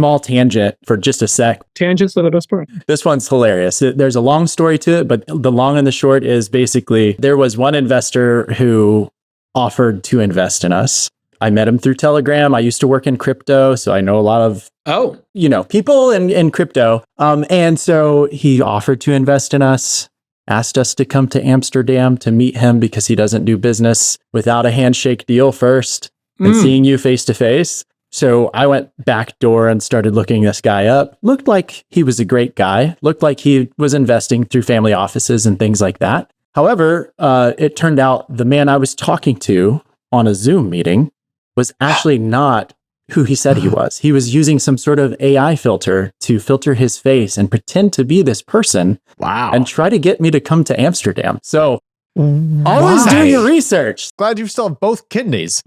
small tangent for just a sec. Tangents are the best part. This one's hilarious. There's a long story to it, but the long and the short is basically there was one investor who offered to invest in us. I met him through Telegram. I used to work in crypto, so I know a lot of people in crypto. And so he offered to invest in us, asked us to come to Amsterdam to meet him because he doesn't do business without a handshake deal first and seeing you face to face. So I went back door and started looking this guy up. Looked like he was a great guy. Looked like he was investing through family offices and things like that. However, it turned out the man I was talking to on a Zoom meeting was actually not who he said he was. He was using some sort of AI filter to filter his face and pretend to be this person. Wow. And try to get me to come to Amsterdam. So always doing your research. Glad you still have both kidneys.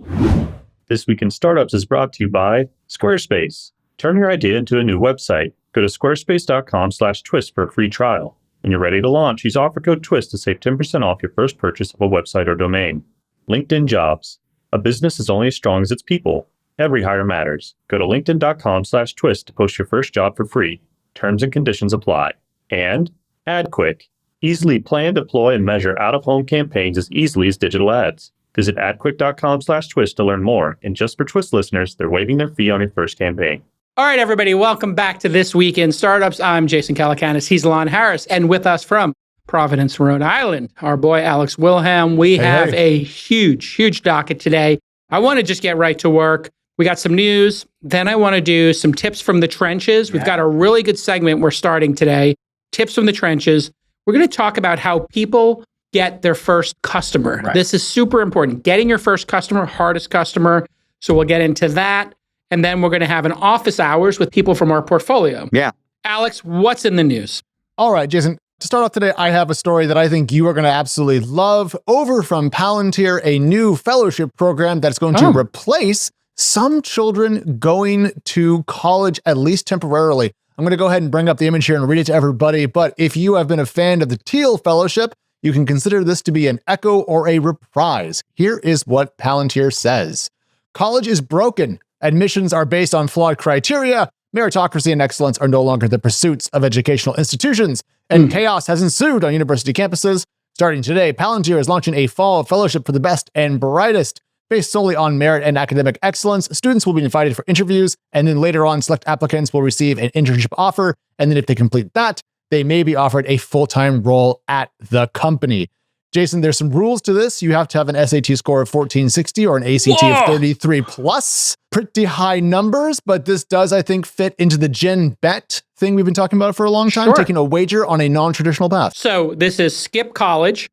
This Week in Startups is brought to you by Squarespace. Turn your idea into a new website. Go to squarespace.com/twist for a free trial. When you're ready to launch, use offer code TWIST to save 10% off your first purchase of a website or domain. LinkedIn Jobs. A business is only as strong as its people. Every hire matters. Go to linkedin.com/twist to post your first job for free. Terms and conditions apply. And AdQuick. Easily plan, deploy, and measure out-of-home campaigns as easily as digital ads. Visit adquick.com/twist to learn more. And just for Twist listeners, they're waiving their fee on your first campaign. All right, everybody, welcome back to This Week in Startups. I'm Jason Calacanis. He's Lon Harris. And with us from Providence, Rhode Island, our boy Alex Wilhelm. We have a huge docket today. I want to just get right to work. We got some news. Then I want to do some tips from the trenches. We've got a really good segment we're starting today. Tips from the trenches. We're going to talk about how people get their first customer. Right. This is super important. Getting your first customer, hardest customer. So we'll get into that. And then we're going to have an office hours with people from our portfolio. Yeah. Alex, what's in the news? All right, Jason. To start off today, I have a story that I think you are going to absolutely love. Over from Palantir, a new fellowship program that's going to replace some children going to college, at least temporarily. I'm going to go ahead and bring up the image here and read it to everybody. But if you have been a fan of the Teal Fellowship, you can consider this to be an echo or a reprise. Here is what Palantir says. College is broken. Admissions are based on flawed criteria. Meritocracy and excellence are no longer the pursuits of educational institutions. And chaos has ensued on university campuses. Starting today, Palantir is launching a fall fellowship for the best and brightest. Based solely on merit and academic excellence, students will be invited for interviews, and then later on, select applicants will receive an internship offer. And then if they complete that, they may be offered a full-time role at the company. Jason, there's some rules to this. You have to have an SAT score of 1460 or an ACT of 33 plus. Pretty high numbers, but this does, I think, fit into the Gen Bet thing we've been talking about for a long time, taking a wager on a non-traditional path. So this is skip college.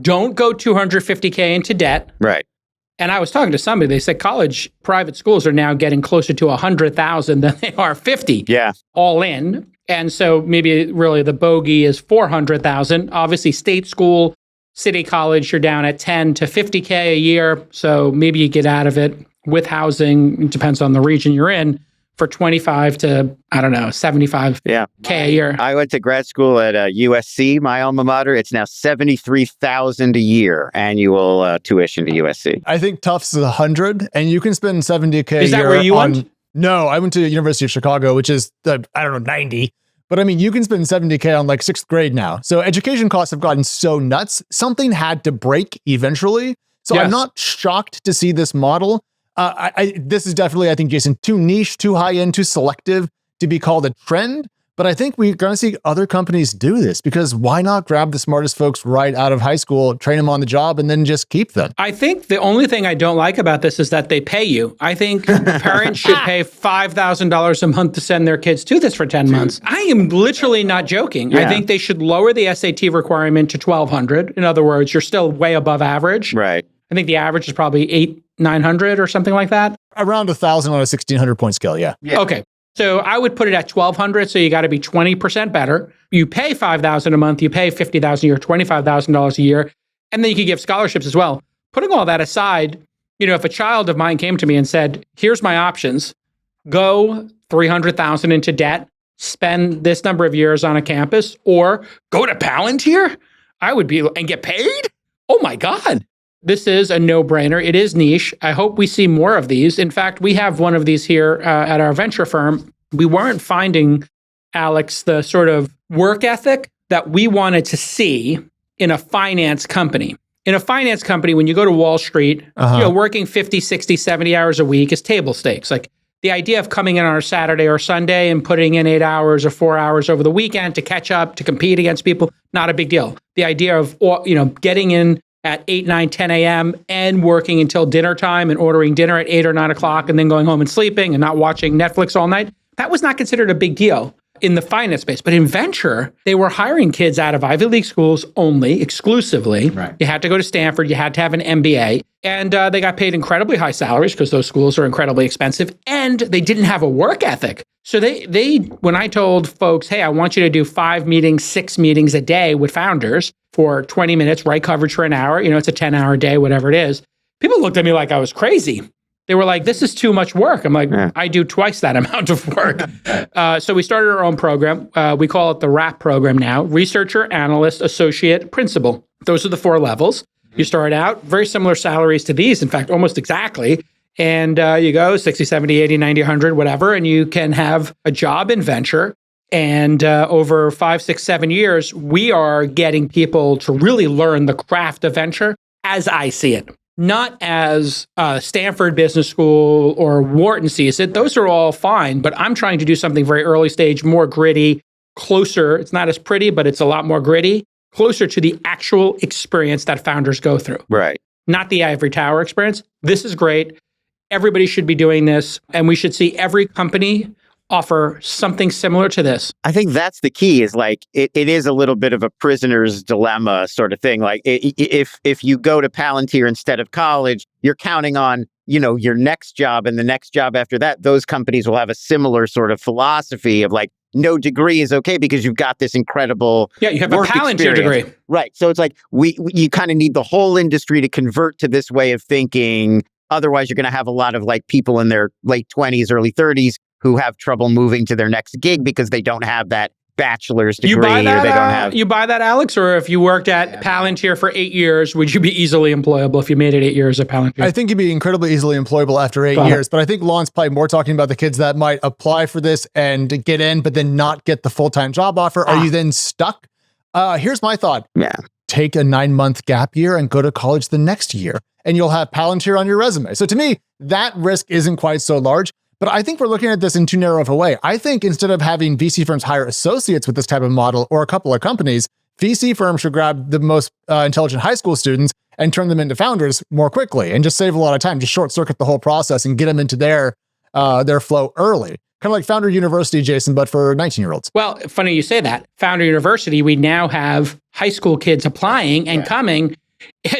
Don't go $250K into debt. Right. And I was talking to somebody, they said college private schools are now getting closer to 100,000 than they are 50. Yeah. All in. And so maybe really the bogey is 400,000. Obviously state school, city college, you're down at 10 to 50K a year. So maybe you get out of it with housing. It depends on the region you're in for 25 to, 75K a year. I went to grad school at USC, my alma mater. It's now $73,000 a year annual tuition to USC. I think Tufts is 100, and you can spend 70K a year. Is that where you went? No, I went to the University of Chicago, which is, 90. But I mean, you can spend 70K on like 6th grade now. So education costs have gotten so nuts. Something had to break eventually. So I'm not shocked to see this model. This is definitely, I think, Jason, too niche, too high end, too selective to be called a trend. But I think we're going to see other companies do this, because why not grab the smartest folks right out of high school, train them on the job, and then just keep them? I think the only thing I don't like about this is that they pay you. I think parents should pay $5,000 a month to send their kids to this for 10 months. I am literally not joking. Yeah. I think they should lower the SAT requirement to 1,200. In other words, you're still way above average. Right. I think the average is probably 900 or something like that. Around 1,000 on a 1,600 point scale, yeah. Okay. So I would put it at 1,200. So you got to be 20% better. You pay $5,000 a month. You pay $50,000 a year, $25,000 a year, and then you could give scholarships as well. Putting all that aside, if a child of mine came to me and said, "Here's my options: go $300,000 into debt, spend this number of years on a campus, or go to Palantir," I would be and get paid. Oh my God. this is a no-brainer. It is niche. I hope we see more of these. In fact, we have one of these here at our venture firm. We weren't finding, Alex, the sort of work ethic that we wanted to see in a finance company. In a finance company, when you go to Wall Street, working 50, 60, 70 hours a week is table stakes. Like the idea of coming in on a Saturday or Sunday and putting in 8 hours or 4 hours over the weekend to catch up, to compete against people, not a big deal. The idea of, getting in at 8, 9, 10 a.m. and working until dinner time and ordering dinner at 8 or 9 o'clock and then going home and sleeping and not watching Netflix all night, that was not considered a big deal in the finance space. But in venture, they were hiring kids out of Ivy League schools only, exclusively. Right. You had to go to Stanford, you had to have an MBA, and they got paid incredibly high salaries because those schools are incredibly expensive, and they didn't have a work ethic. So they when I told folks, hey, I want you to do 5 meetings, 6 meetings a day with founders for 20 minutes, write coverage for an hour, it's a 10-hour day, whatever it is, people looked at me like I was crazy. They were like, this is too much work. I'm like, I do twice that amount of work. So we started our own program. We call it the RAP program now, Researcher, Analyst, Associate, Principal. Those are the 4 levels. You start out, very similar salaries to these, in fact, almost exactly. And you go 60, 70, 80, 90, 100, whatever, and you can have a job in venture. And over 5, 6, 7 years, we are getting people to really learn the craft of venture as I see it. Not as Stanford Business School or Wharton sees it. Those are all fine, but I'm trying to do something very early stage, more gritty, closer. It's not as pretty, but it's a lot more gritty, closer to the actual experience that founders go through. Right. Not the ivory tower experience. This is great. Everybody should be doing this, and we should see every company offer something similar to this. I think that's the key is like, it is a little bit of a prisoner's dilemma sort of thing. Like if you go to Palantir instead of college, you're counting on, your next job and the next job after that. Those companies will have a similar sort of philosophy of like, no degree is okay because you've got this incredible you have a Palantir degree. Right. So it's like, you kind of need the whole industry to convert to this way of thinking. Otherwise, you're going to have a lot of like people in their late 20s, early 30s who have trouble moving to their next gig because they don't have that bachelor's degree. You buy that, or they don't have. You buy that, Alex? Or if you worked at Palantir for 8 years, would you be easily employable if you made it 8 years at Palantir? I think you'd be incredibly easily employable after 8 years. But I think Lon's probably more talking about the kids that might apply for this and get in, but then not get the full-time job offer. Are you then stuck? Here's my thought. Yeah. Take a 9-month gap year and go to college the next year, and you'll have Palantir on your resume. So to me, that risk isn't quite so large. But I think we're looking at this in too narrow of a way. I think instead of having VC firms hire associates with this type of model or a couple of companies, VC firms should grab the most intelligent high school students and turn them into founders more quickly and just save a lot of time, just short circuit the whole process and get them into their flow early. Kind of like Founder University, Jason, but for 19-year-olds. Well, funny you say that. Founder University, we now have high school kids applying and coming.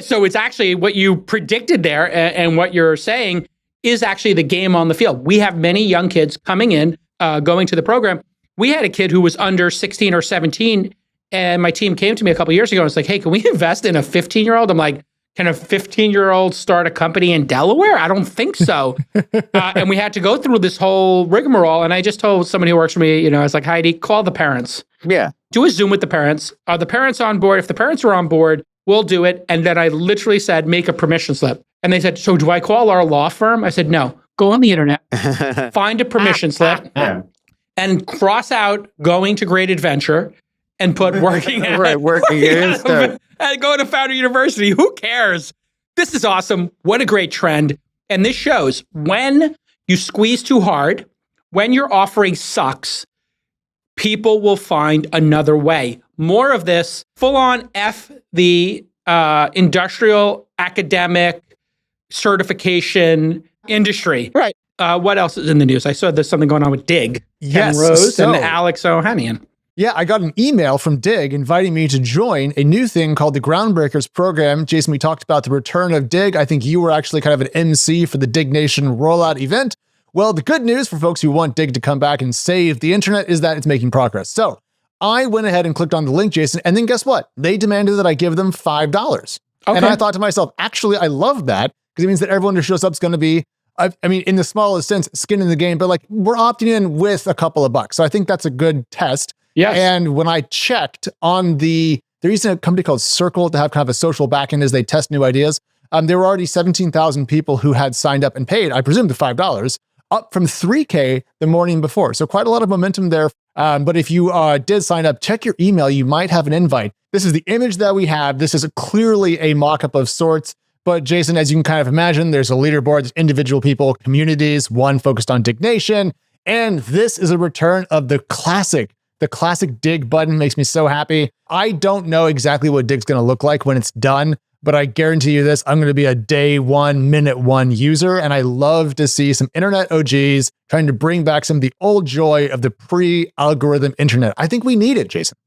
So it's actually what you predicted there and what you're saying is actually the game on the field. We have many young kids coming in, going to the program. We had a kid who was under 16 or 17, and my team came to me a couple of years ago and was like, hey, can we invest in a 15-year-old? I'm like, can a 15-year-old start a company in Delaware? I don't think so. And we had to go through this whole rigmarole. And I just told somebody who works for me, I was like, Heidi, call the parents. Yeah. Do a Zoom with the parents. Are the parents on board? If the parents are on board, we'll do it. And then I literally said, make a permission slip. And they said, so do I call our law firm? I said, no. Go on the internet, find a permission slip, and cross out going to Great Adventure and put working at and go to Founder University. Who cares? This is awesome. What a great trend. And this shows when you squeeze too hard, when your offering sucks, people will find another way. More of this full-on F the industrial academic certification industry. Right. What else is in the news? I saw there's something going on with Digg. Yes, Ken Rose and Alex Ohanian. Yeah, I got an email from Digg inviting me to join a new thing called the Groundbreakers program. Jason, we talked about the return of Digg. I think you were actually kind of an MC for the Digg Nation rollout event. Well, the good news for folks who want Digg to come back and save the internet is that it's making progress. So I went ahead and clicked on the link, Jason, and then guess what? They demanded that I give them $5. Okay. And I thought to myself, actually, I love that because it means that everyone who shows up is going to be, I mean, in the smallest sense, skin in the game, but like we're opting in with a couple of bucks. So I think that's a good test. Yes. And when I checked on they're using a company called Circle to have kind of a social backend as they test new ideas. there were already 17,000 people who had signed up and paid, I presume, the $5, up from 3K the morning before. So quite a lot of momentum there. But if you did sign up, check your email. You might have an invite. This is the image that we have. This is clearly a mock-up of sorts. But Jason, as you can kind of imagine, there's a leaderboard, there's individual people, communities, one focused on Digg Nation. And this is a return of the classic Digg button. Makes me so happy. I don't know exactly what Digg's going to look like when it's done, but I guarantee you this, I'm going to be a day one, minute one user. And I love to see some internet OGs trying to bring back some of the old joy of the pre-algorithm internet. I think we need it, Jason.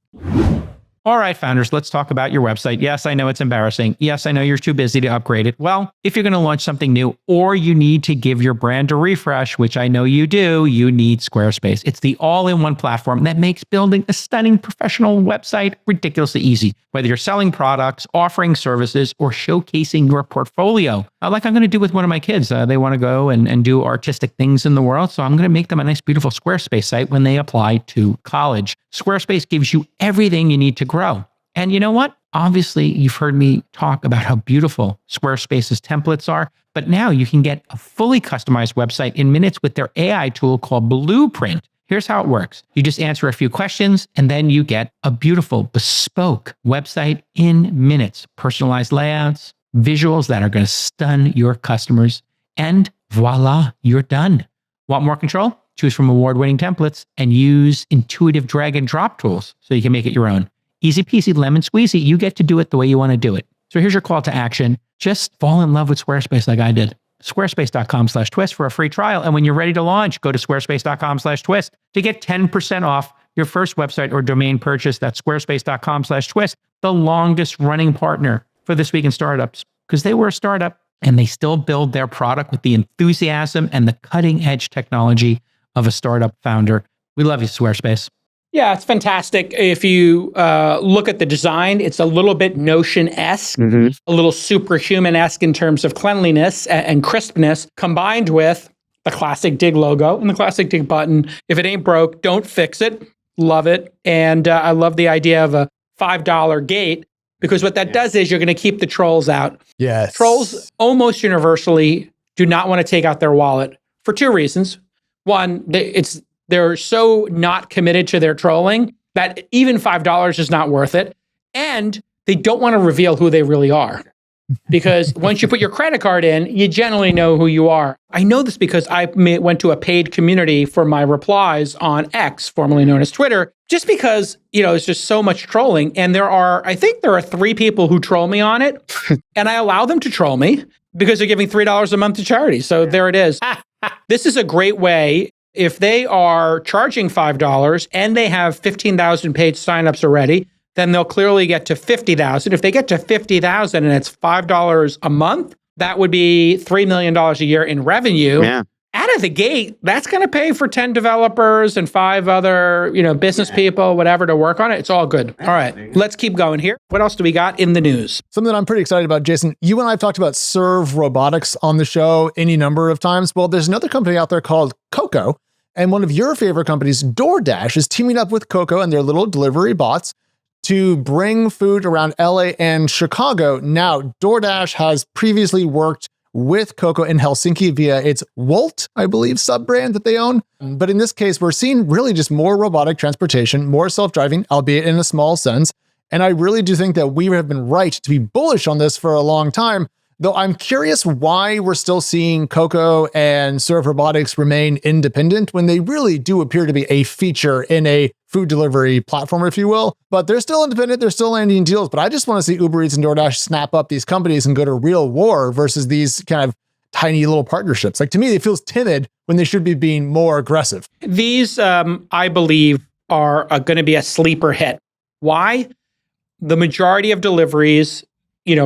All right, founders, let's talk about your website. Yes, I know it's embarrassing. Yes, I know you're too busy to upgrade it. Well, if you're going to launch something new or you need to give your brand a refresh, which I know you do, you need Squarespace. It's the all-in-one platform that makes building a stunning professional website ridiculously easy. Whether you're selling products, offering services, or showcasing your portfolio. Like I'm going to do with one of my kids. They want to go and do artistic things in the world. So I'm going to make them a nice, beautiful Squarespace site when they apply to college. Squarespace gives you everything you need to grow. And you know what? Obviously, you've heard me talk about how beautiful Squarespace's templates are, but now you can get a fully customized website in minutes with their AI tool called Blueprint. Here's how it works. You just answer a few questions, and then you get a beautiful, bespoke website in minutes. Personalized layouts, visuals that are going to stun your customers, and voila, you're done. Want more control? Choose from award-winning templates and use intuitive drag and drop tools so you can make it your own. Easy peasy, lemon squeezy. You get to do it the way you want to do it. So here's your call to action. Just fall in love with Squarespace like I did. Squarespace.com/twist for a free trial. And when you're ready to launch, go to squarespace.com/twist to get 10% off your first website or domain purchase. That's squarespace.com/twist, the longest running partner for This Week in Startups, because they were a startup and they still build their product with the enthusiasm and the cutting edge technology of a startup founder. We love you, Squarespace. Yeah, it's fantastic. If you look at the design, it's a little bit Notion-esque, a little superhuman-esque in terms of cleanliness and crispness, combined with the classic Digg logo and the classic Digg button. If it ain't broke, don't fix it. Love it. And I love the idea of a $5 gate, because what that does is you're going to keep the trolls out. Yes. Trolls almost universally do not want to take out their wallet for two reasons. One, they're so not committed to their trolling that even $5 is not worth it. And they don't want to reveal who they really are. Because once you put your credit card in, you generally know who you are. I know this because I went to a paid community for my replies on X, formerly known as Twitter, just because, it's just so much trolling. And I think there are 3 people who troll me on it. And I allow them to troll me because they're giving $3 a month to charity. So there it is. This is a great way. If they are charging $5 and they have 15,000 paid signups already, then they'll clearly get to 50,000. If they get to 50,000 and it's $5 a month, that would be $3 million a year in revenue. Yeah. Out of the gate, that's going to pay for 10 developers and 5 other, business people, whatever, to work on it. It's all good. All right, let's keep going here. What else do we got in the news? Something that I'm pretty excited about, Jason. You and I have talked about Serve Robotics on the show any number of times. Well, there's another company out there called Coco, and one of your favorite companies, DoorDash, is teaming up with Coco and their little delivery bots to bring food around LA and Chicago. Now, DoorDash has previously worked with Coco in Helsinki via its Wolt, I believe, sub-brand that they own. But in this case, we're seeing really just more robotic transportation, more self-driving, albeit in a small sense. And I really do think that we have been right to be bullish on this for a long time, though I'm curious why we're still seeing Coco and Serve Robotics remain independent when they really do appear to be a feature in a food delivery platform, if you will. But they're still independent, they're still landing deals. But I just want to see Uber Eats and DoorDash snap up these companies and go to real war versus these kind of tiny little partnerships. Like, to me, it feels timid when they should be being more aggressive. These, I believe, are going to be a sleeper hit. Why? The majority of deliveries,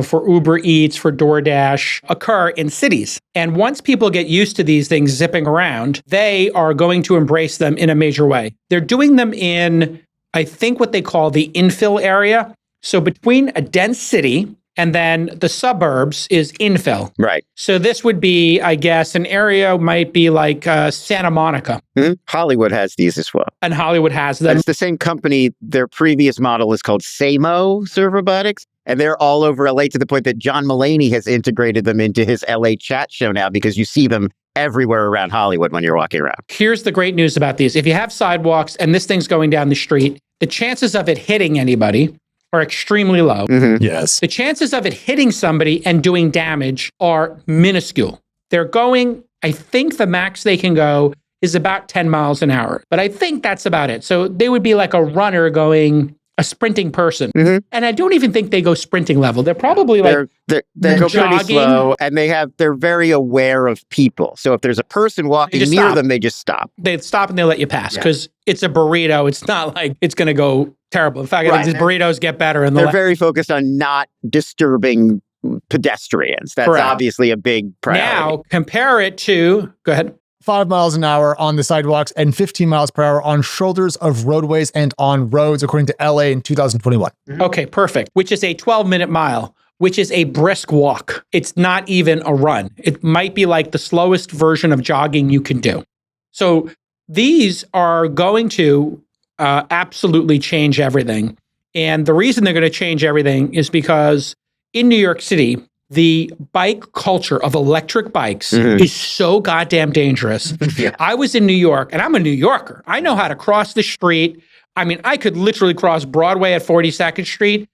for Uber Eats, for DoorDash, occur in cities. And once people get used to these things zipping around, they are going to embrace them in a major way. They're doing them in, I think, what they call the infill area. So between a dense city And then the suburbs is infill. Right. So this would be, I guess, an area might be like Santa Monica. Hollywood has these as well. And Hollywood has them. And it's the same company. Their previous model is called Samo Serve Robotics. And they're all over LA to the point that John Mulaney has integrated them into his LA chat show now because you see them everywhere around Hollywood when you're walking around. Here's the great news about these. If you have sidewalks and this thing's going down the street, the chances of it hitting anybody are extremely low. Yes. The chances of it hitting somebody and doing damage are minuscule. They're going, I think the max they can go is about 10 miles an hour. But I think that's about it. So they would be like a runner going, a sprinting person. And I don't even think they go sprinting level. They're probably like they go jogging. pretty slow, and they're very aware of people. So if there's a person walking near stop. them, they just stop. They stop and they let you pass because it's a burrito. It's not like it's going to go terrible. In fact, these burritos get better. They're very focused on not disturbing pedestrians. That's obviously a big priority. Now, compare it to, go ahead. 5 miles an hour on the sidewalks and 15 miles per hour on shoulders of roadways and on roads, according to LA in 2021. Okay, perfect. Which is a 12-minute mile, which is a brisk walk. It's not even a run. It might be like the slowest version of jogging you can do. So these are going to absolutely change everything. And the reason they're going to change everything is because in New York City, the bike culture of electric bikes is so goddamn dangerous. I was in New York, and I'm a New Yorker. I know how to cross the street. I mean, I could literally cross Broadway at 42nd Street,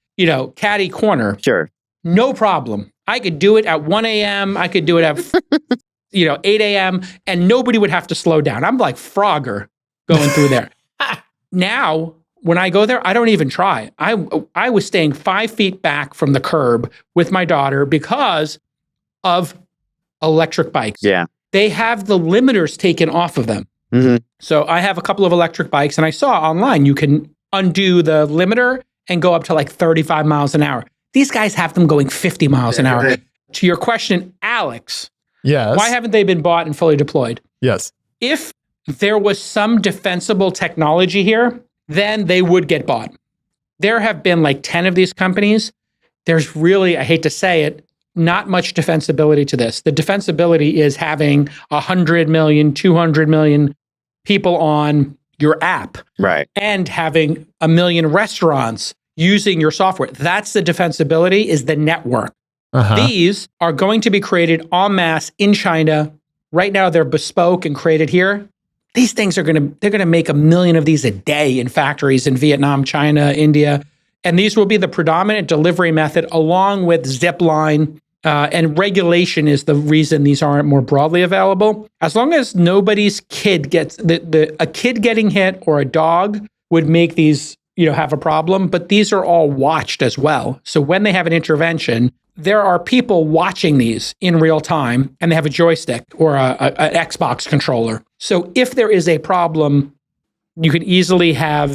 catty corner. Sure. No problem. I could do it at 1 a.m. I could do it at, 8 a.m. and nobody would have to slow down. I'm like Frogger going through there. Now, when I go there, I don't even try. I was staying 5 feet back from the curb with my daughter because of electric bikes. Yeah. They have the limiters taken off of them. So I have a couple of electric bikes, and I saw online you can undo the limiter and go up to like 35 miles an hour. These guys have them going 50 miles an hour. To your question, Alex, yes. Why haven't they been bought and fully deployed? Yes. If there was some defensible technology here, then they would get bought. There have been like 10 of these companies. There's really, I hate to say it, not much defensibility to this. The defensibility is having 100 million, 200 million people on your app. Right. And having 1 million restaurants using your software. That's the defensibility, is the network. These are going to be created en masse in China. Right now, they're bespoke and created here. These things they're going to make 1 million of these a day in factories in Vietnam, China, India. And these will be the predominant delivery method along with zipline. And regulation is the reason these aren't more broadly available. As long as nobody's kid gets, a kid getting hit or a dog would make these, have a problem. But these are all watched as well. So when they have an intervention, there are people watching these in real time, and they have a joystick or an Xbox controller. So if there is a problem, you can easily have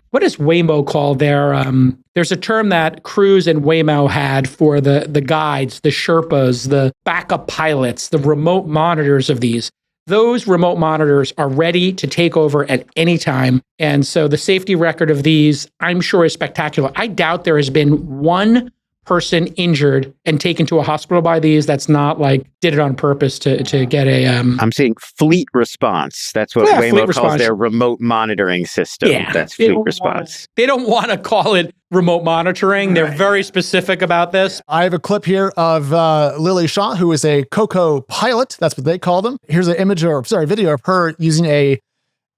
what does Waymo call there's a term that Cruise and Waymo had for the guides, the Sherpas, the backup pilots, the remote monitors of these. Those remote monitors are ready to take over at any time. And so the safety record of these, I'm sure, is spectacular. I doubt there has been one person injured and taken to a hospital by these that's not like did it on purpose to get a I'm seeing fleet response. That's what Waymo calls their remote monitoring system. That's fleet response. They don't want to call it remote monitoring. They're very specific about this. I have a clip here of Lily Shaw, who is a Coco pilot. That's what they call them. Here's an video of her using a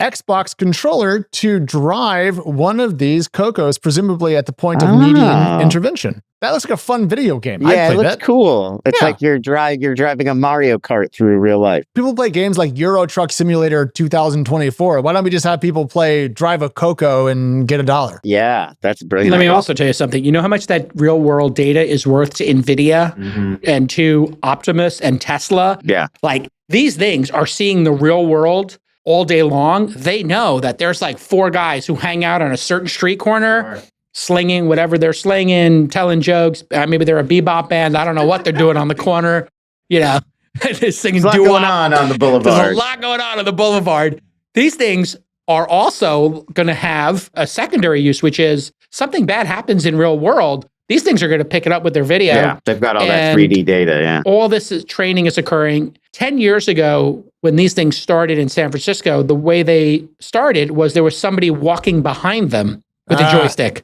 Xbox controller to drive one of these Cocos, presumably at the point of needing intervention. That looks like a fun video game. Yeah, it looks cool. It's like you're driving a Mario Kart through real life. People play games like Euro Truck Simulator 2024. Why don't we just have people drive a Coco and get $1? Yeah, that's brilliant. Let me also tell you something. You know how much that real world data is worth to NVIDIA and to Optimus and Tesla? Yeah. Like these things are seeing the real world all day long. They know that there's like 4 guys who hang out on a certain street corner, slinging whatever they're slinging, telling jokes. Maybe they're a bebop band. I don't know what they're doing on the corner. Singing. There's a lot going on the boulevard. There's a lot going on the boulevard. These things are also going to have a secondary use, which is something bad happens in real world. These things are going to pick it up with their video. Yeah, they've got all that 3D data. Yeah. All this training is occurring. 10 years ago, when these things started in San Francisco, the way they started was there was somebody walking behind them with a joystick.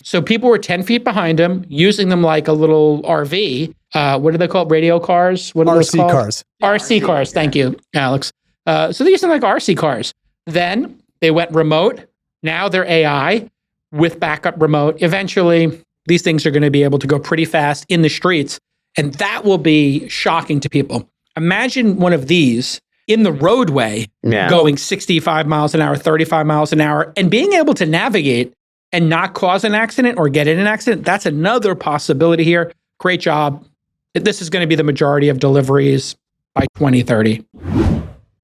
So people were 10 feet behind them, using them like a little RV. What do they call it? Radio cars? What are those called? cars. RC cars. Thank you, Alex. So they're using like RC cars. Then they went remote. Now they're AI with backup remote. Eventually, these things are going to be able to go pretty fast in the streets. And that will be shocking to people. Imagine one of these in the roadway going 65 miles an hour, 35 miles an hour, and being able to navigate and not cause an accident or get in an accident. That's another possibility here. Great job. This is going to be the majority of deliveries by 2030.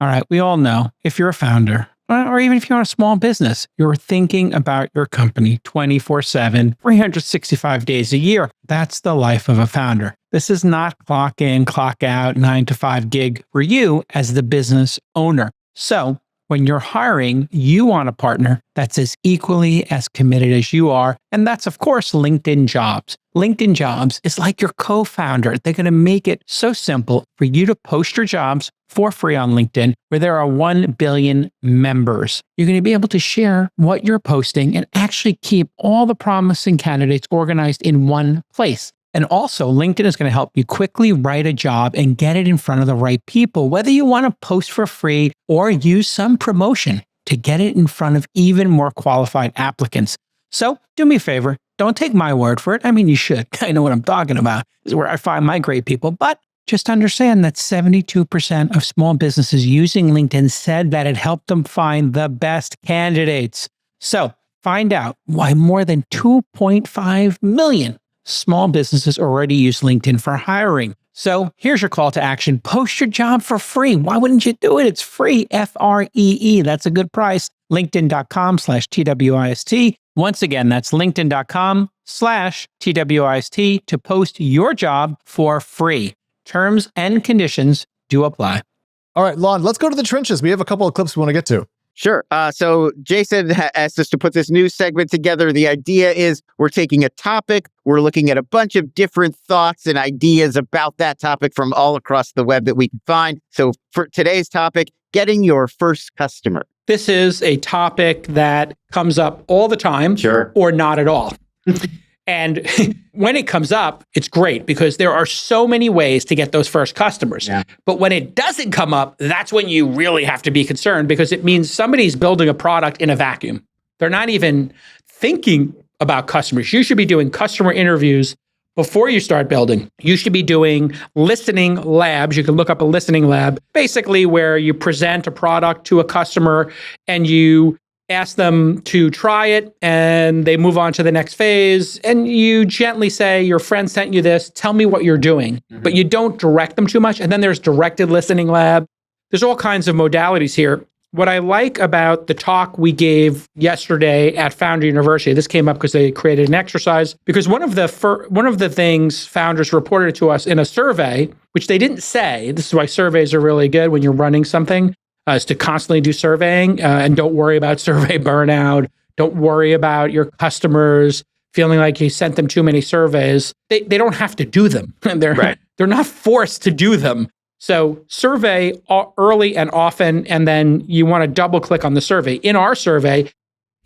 All right. We all know if you're a founder, or even if you're a small business, you're thinking about your company 24/7, 365 days a year. That's the life of a founder. This is not clock in, clock out, 9 to 5 gig for you as the business owner. So when you're hiring, you want a partner that's as equally as committed as you are. And that's, of course, LinkedIn Jobs. LinkedIn Jobs is like your co-founder. They're going to make it so simple for you to post your jobs for free on LinkedIn, where there are 1 billion members. You're going to be able to share what you're posting and actually keep all the promising candidates organized in one place. And also, LinkedIn is going to help you quickly write a job and get it in front of the right people, whether you want to post for free or use some promotion to get it in front of even more qualified applicants. So do me a favor. Don't take my word for it. I mean, you should. I know what I'm talking about. This is where I find my great people. But just understand that 72% of small businesses using LinkedIn said that it helped them find the best candidates. So find out why more than 2.5 million small businesses already use LinkedIn for hiring. So here's your call to action. Post your job for free. Why wouldn't you do it? It's free. FREE. That's a good price. LinkedIn.com/TWIST. Once again, that's LinkedIn.com/TWIST to post your job for free. Terms and conditions do apply. All right, Lon, let's go to the trenches. We have a couple of clips we want to get to. Sure. So Jason asked us to put this news segment together. The idea is we're taking a topic. We're looking at a bunch of different thoughts and ideas about that topic from all across the web that we can find. So for today's topic, getting your first customer. This is a topic that comes up all the time, or not at all. And when it comes up, it's great because there are so many ways to get those first customers. Yeah. But when it doesn't come up, that's when you really have to be concerned because it means somebody's building a product in a vacuum. They're not even thinking about customers. You should be doing customer interviews before you start building. You should be doing listening labs. You can look up a listening lab, basically where you present a product to a customer and you ask them to try it and they move on to the next phase. And you gently say, your friend sent you this, tell me what you're doing. But you don't direct them too much. And then there's directed listening lab. There's all kinds of modalities here. What I like about the talk we gave yesterday at Founder University, this came up because they created an exercise, because one of the things founders reported to us in a survey, which they didn't say, this is why surveys are really good when you're running something, is to constantly do surveying and don't worry about survey burnout. Don't worry about your customers feeling like you sent them too many surveys. They don't have to do them. They're not forced to do them. So survey early and often, and then you want to double click on the survey. In our survey,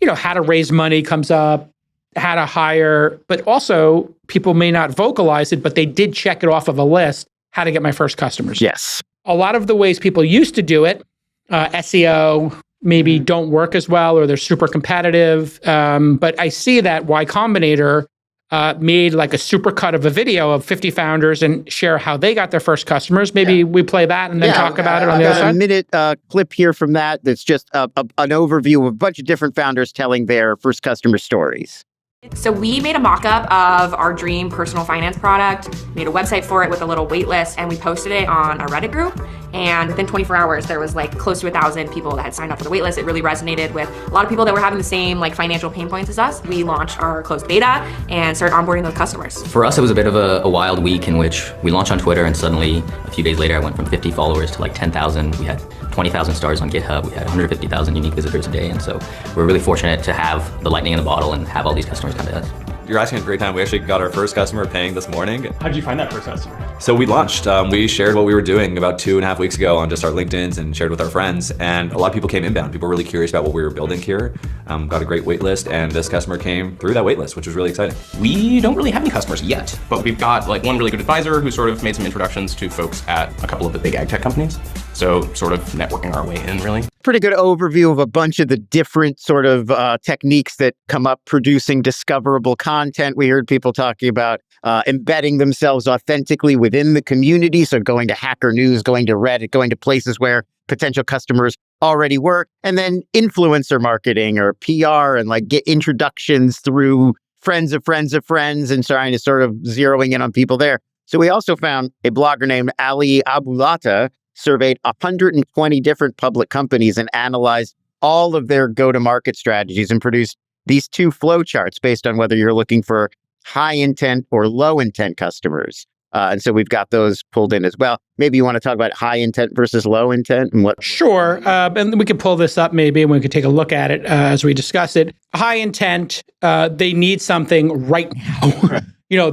how to raise money comes up, how to hire, but also people may not vocalize it, but they did check it off of a list, how to get my first customers. Yes. A lot of the ways people used to do it, SEO, maybe don't work as well, or they're super competitive. But I see that Y Combinator made like a super cut of a video of 50 founders and share how they got their first customers. Maybe we play that and then talk about it on the other side. A minute clip here from that. That's just an overview of a bunch of different founders telling their first customer stories. So we made a mock-up of our dream personal finance product, made a website for it with a little wait list, and we posted it on a Reddit group. And within 24 hours, there was like close to 1,000 people that had signed up for the wait list. It really resonated with a lot of people that were having the same like financial pain points as us. We launched our closed beta and started onboarding those customers. For us, it was a bit of a wild week in which we launched on Twitter, and suddenly a few days later, I went from 50 followers to like 10,000. We had 20,000 stars on GitHub. We had 150,000 unique visitors a day. And so we're really fortunate to have the lightning in the bottle and have all these customers come to us. You're asking a great time. We actually got our first customer paying this morning. How did you find that first customer? So we launched. We shared what we were doing about 2.5 weeks ago on just our LinkedIns and shared with our friends. And a lot of people came inbound. People were really curious about what we were building here. Got a great wait list, and this customer came through that wait list, which was really exciting. We don't really have any customers yet, but we've got like one really good advisor who sort of made some introductions to folks at a couple of the big ag tech companies. So sort of networking our way in, really. Pretty good overview of a bunch of the different sort of techniques that come up producing discoverable content. We heard people talking about embedding themselves authentically within the community. So going to Hacker News, going to Reddit, going to places where potential customers already were, and then influencer marketing or PR and like get introductions through friends of friends of friends and trying to sort of zeroing in on people there. So we also found a blogger named Ali Abulata surveyed 120 different public companies and analyzed all of their go-to-market strategies and produced these two flowcharts based on whether you're looking for high intent or low intent customers. And so we've got those pulled in as well. Maybe you want to talk about high intent versus low intent and what? Sure. And we could pull this up maybe and we could take a look at it as we discuss it. High intent, they need something right now. You know,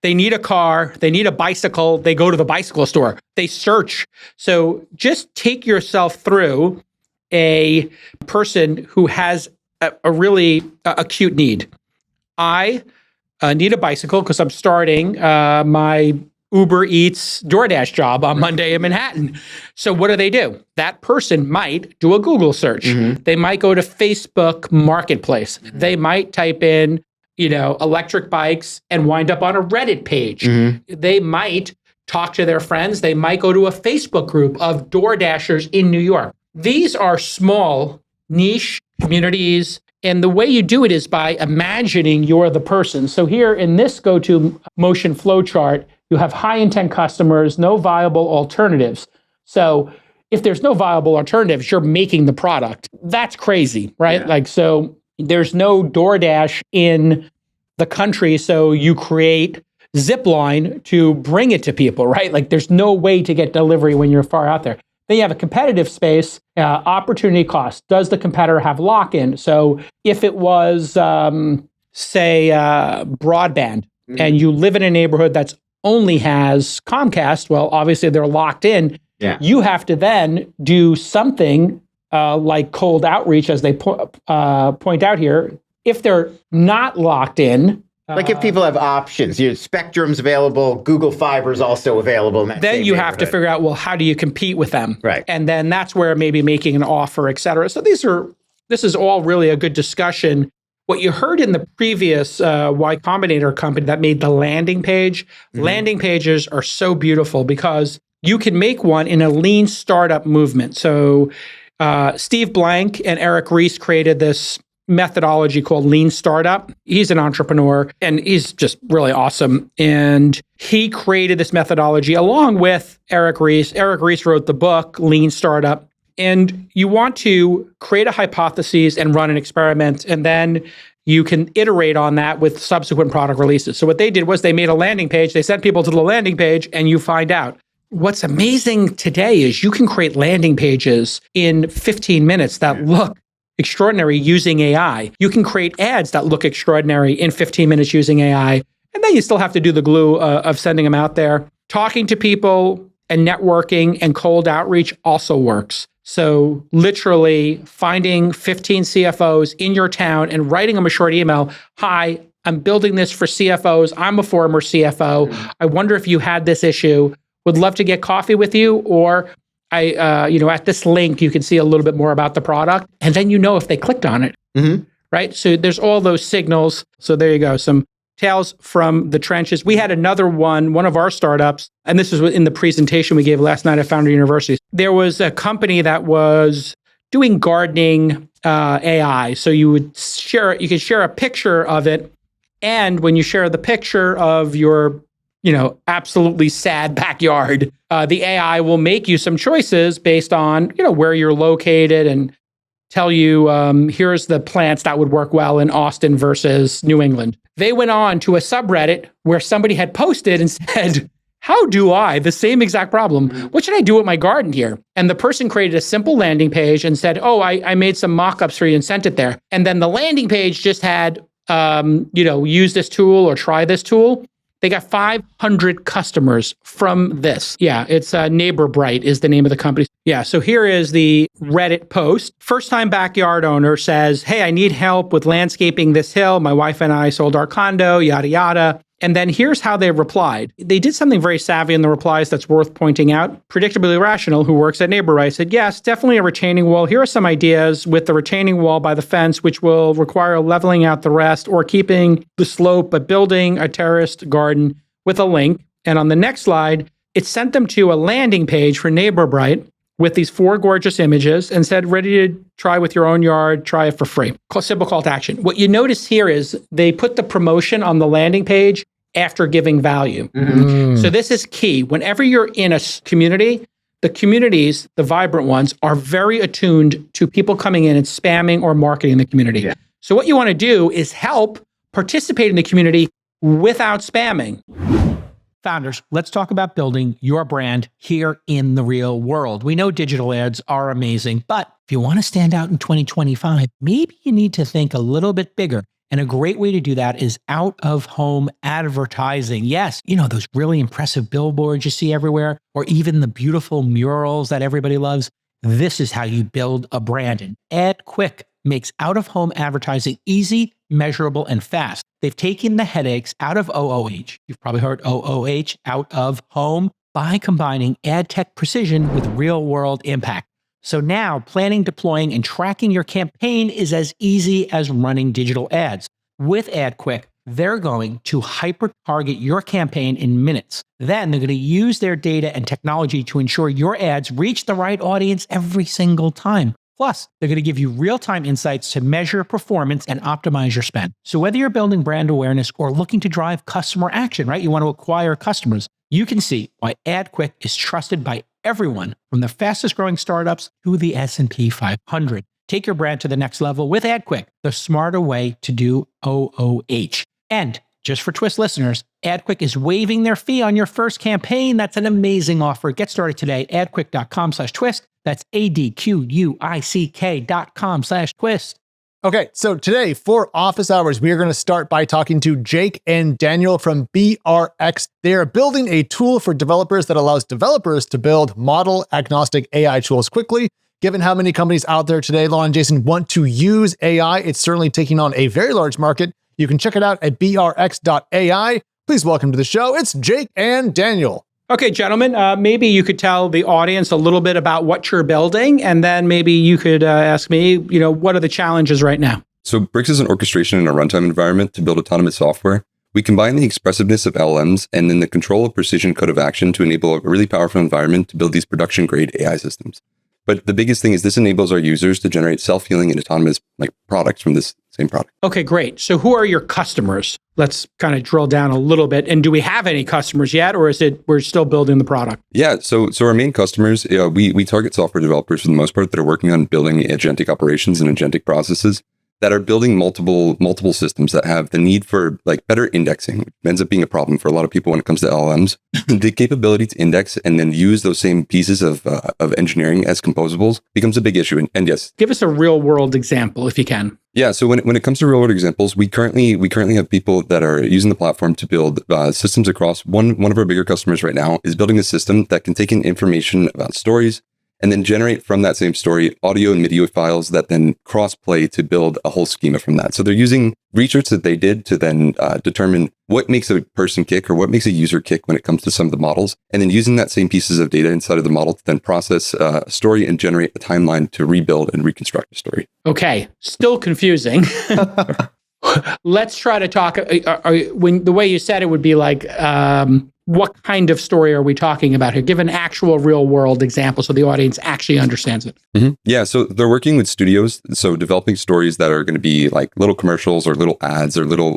they need a car, they need a bicycle, they go to the bicycle store, they search. So just take yourself through a person who has a really acute need. I need a bicycle because I'm starting my Uber Eats DoorDash job on Monday in Manhattan. So what do? That person might do a Google search. They might go to Facebook Marketplace. They might type in, electric bikes and wind up on a Reddit page. They might talk to their friends. They might go to a Facebook group of DoorDashers in New York. These are small niche communities. And the way you do it is by imagining you're the person. So here in this go-to motion flow chart, you have high intent customers, no viable alternatives. So if there's no viable alternatives, you're making the product. That's crazy, right? Yeah. So there's no DoorDash in the country, so you create Zipline to bring it to people, right? Like there's no way to get delivery when you're far out there. Then you have a competitive space, opportunity cost. Does the competitor have lock-in? So if it was, say, broadband, and you live in a neighborhood that's only has Comcast, well, obviously they're locked in. Yeah. You have to then do something like cold outreach, as they point out here. If they're not locked in, like if people have options, Spectrum's available, Google Fiber's also available. Then you have to figure out, well, how do you compete with them? Right. And then that's where maybe making an offer, et cetera. So this is all really a good discussion. What you heard in the previous Y Combinator company that made the landing page, landing pages are so beautiful because you can make one in a lean startup movement. So Steve Blank and Eric Ries created this methodology called Lean Startup. He's an entrepreneur and he's just really awesome. And he created this methodology along with Eric Ries. Eric Ries wrote the book, Lean Startup. And you want to create a hypothesis and run an experiment, and then you can iterate on that with subsequent product releases. So what they did was they made a landing page. They sent people to the landing page and you find out. What's amazing today is you can create landing pages in 15 minutes that look extraordinary using AI. You can create ads that look extraordinary in 15 minutes using AI. And then you still have to do the glue of sending them out there. Talking to people and networking and cold outreach also works. So literally finding 15 CFOs in your town and writing them a short email. Hi, I'm building this for CFOs. I'm a former CFO. I wonder if you had this issue. Would love to get coffee with you, or at this link, you can see a little bit more about the product, and then if they clicked on it, right? So there's all those signals. So there you go, some tales from the trenches. We had another one of our startups, and this was in the presentation we gave last night at Founder University. There was a company that was doing gardening AI. So you could share a picture of it, and when you share the picture of your absolutely sad backyard, the AI will make you some choices based on, where you're located and tell you, here's the plants that would work well in Austin versus New England. They went on to a subreddit where somebody had posted and said, how do I, the same exact problem, what should I do with my garden here? And the person created a simple landing page and said, I made some mock-ups for you and sent it there. And then the landing page just had use this tool or try this tool. They got 500 customers from this. Yeah, it's NeighborBright is the name of the company. Yeah, so here is the Reddit post. First-time backyard owner says, hey, I need help with landscaping this hill. My wife and I sold our condo, yada, yada. And then here's how they replied. They did something very savvy in the replies that's worth pointing out. Predictably Rational, who works at NeighborBright, said, yes, definitely a retaining wall. Here are some ideas with the retaining wall by the fence, which will require leveling out the rest or keeping the slope, but building a terraced garden with a link. And on the next slide, it sent them to a landing page for NeighborBright with these 4 gorgeous images and said, ready to try with your own yard, try it for free. Simple call to action. What you notice here is they put the promotion on the landing page after giving value. So this is key. Whenever you're in a community, the communities, the vibrant ones, are very attuned to people coming in and spamming or marketing the community. Yeah. So what you want to do is help participate in the community without spamming. Founders, let's talk about building your brand here in the real world. We know digital ads are amazing, but if you want to stand out in 2025, maybe you need to think a little bit bigger. And a great way to do that is out-of-home advertising. Yes, those really impressive billboards you see everywhere, or even the beautiful murals that everybody loves. This is how you build a brand. And AdQuick makes out-of-home advertising easy, measurable, and fast. They've taken the headaches out of OOH. You've probably heard OOH, out of home, by combining ad tech precision with real-world impact. So now planning, deploying, and tracking your campaign is as easy as running digital ads. With AdQuick, they're going to hyper-target your campaign in minutes. Then they're going to use their data and technology to ensure your ads reach the right audience every single time. Plus, they're going to give you real-time insights to measure performance and optimize your spend. So whether you're building brand awareness or looking to drive customer action, right? You want to acquire customers. You can see why AdQuick is trusted by everyone from the fastest growing startups to the S&P 500. Take your brand to the next level with AdQuick, the smarter way to do OOH. And just for Twist listeners, AdQuick is waiving their fee on your first campaign. That's an amazing offer. Get started today at adquick.com/twist. That's AdQuick.com/twist. Okay, so today for office hours, we are going to start by talking to Jake and Daniel from BRX. They are building a tool for developers that allows developers to build model-agnostic AI tools quickly. Given how many companies out there today, Laura and Jason, want to use AI, it's certainly taking on a very large market. You can check it out at brx.ai. Please welcome to the show. It's Jake and Daniel. Okay, gentlemen, maybe you could tell the audience a little bit about what you're building, and then maybe you could ask me, what are the challenges right now? So Brix is an orchestration and a runtime environment to build autonomous software. We combine the expressiveness of LLMs and then the control of precision code of action to enable a really powerful environment to build these production-grade AI systems. But the biggest thing is this enables our users to generate self-healing and autonomous products from this same product. Okay, great. So who are your customers? Let's kind of drill down a little bit. And do we have any customers yet, or is it we're still building the product? Yeah, so our main customers, we target software developers for the most part that are working on building agentic operations and agentic processes that are building multiple systems that have the need for better indexing, which ends up being a problem for a lot of people when it comes to LLMs. The capability to index and then use those same pieces of engineering as composables becomes a big issue. And yes, give us a real world example if you can. Yeah, so when it comes to real world examples, we currently have people that are using the platform to build systems across. One of our bigger customers right now is building a system that can take in information about stories and then generate from that same story audio and video files that then cross-play to build a whole schema from that. So they're using research that they did to then determine what makes a person kick or what makes a user kick when it comes to some of the models, and then using that same pieces of data inside of the model to then process a story and generate a timeline to rebuild and reconstruct the story. Okay, still confusing. Let's try to talk, when the way you said it would be what kind of story are we talking about here? Give an actual real world example so the audience actually understands it. Mm-hmm. Yeah, so they're working with studios, so developing stories that are going to be little commercials or little ads or little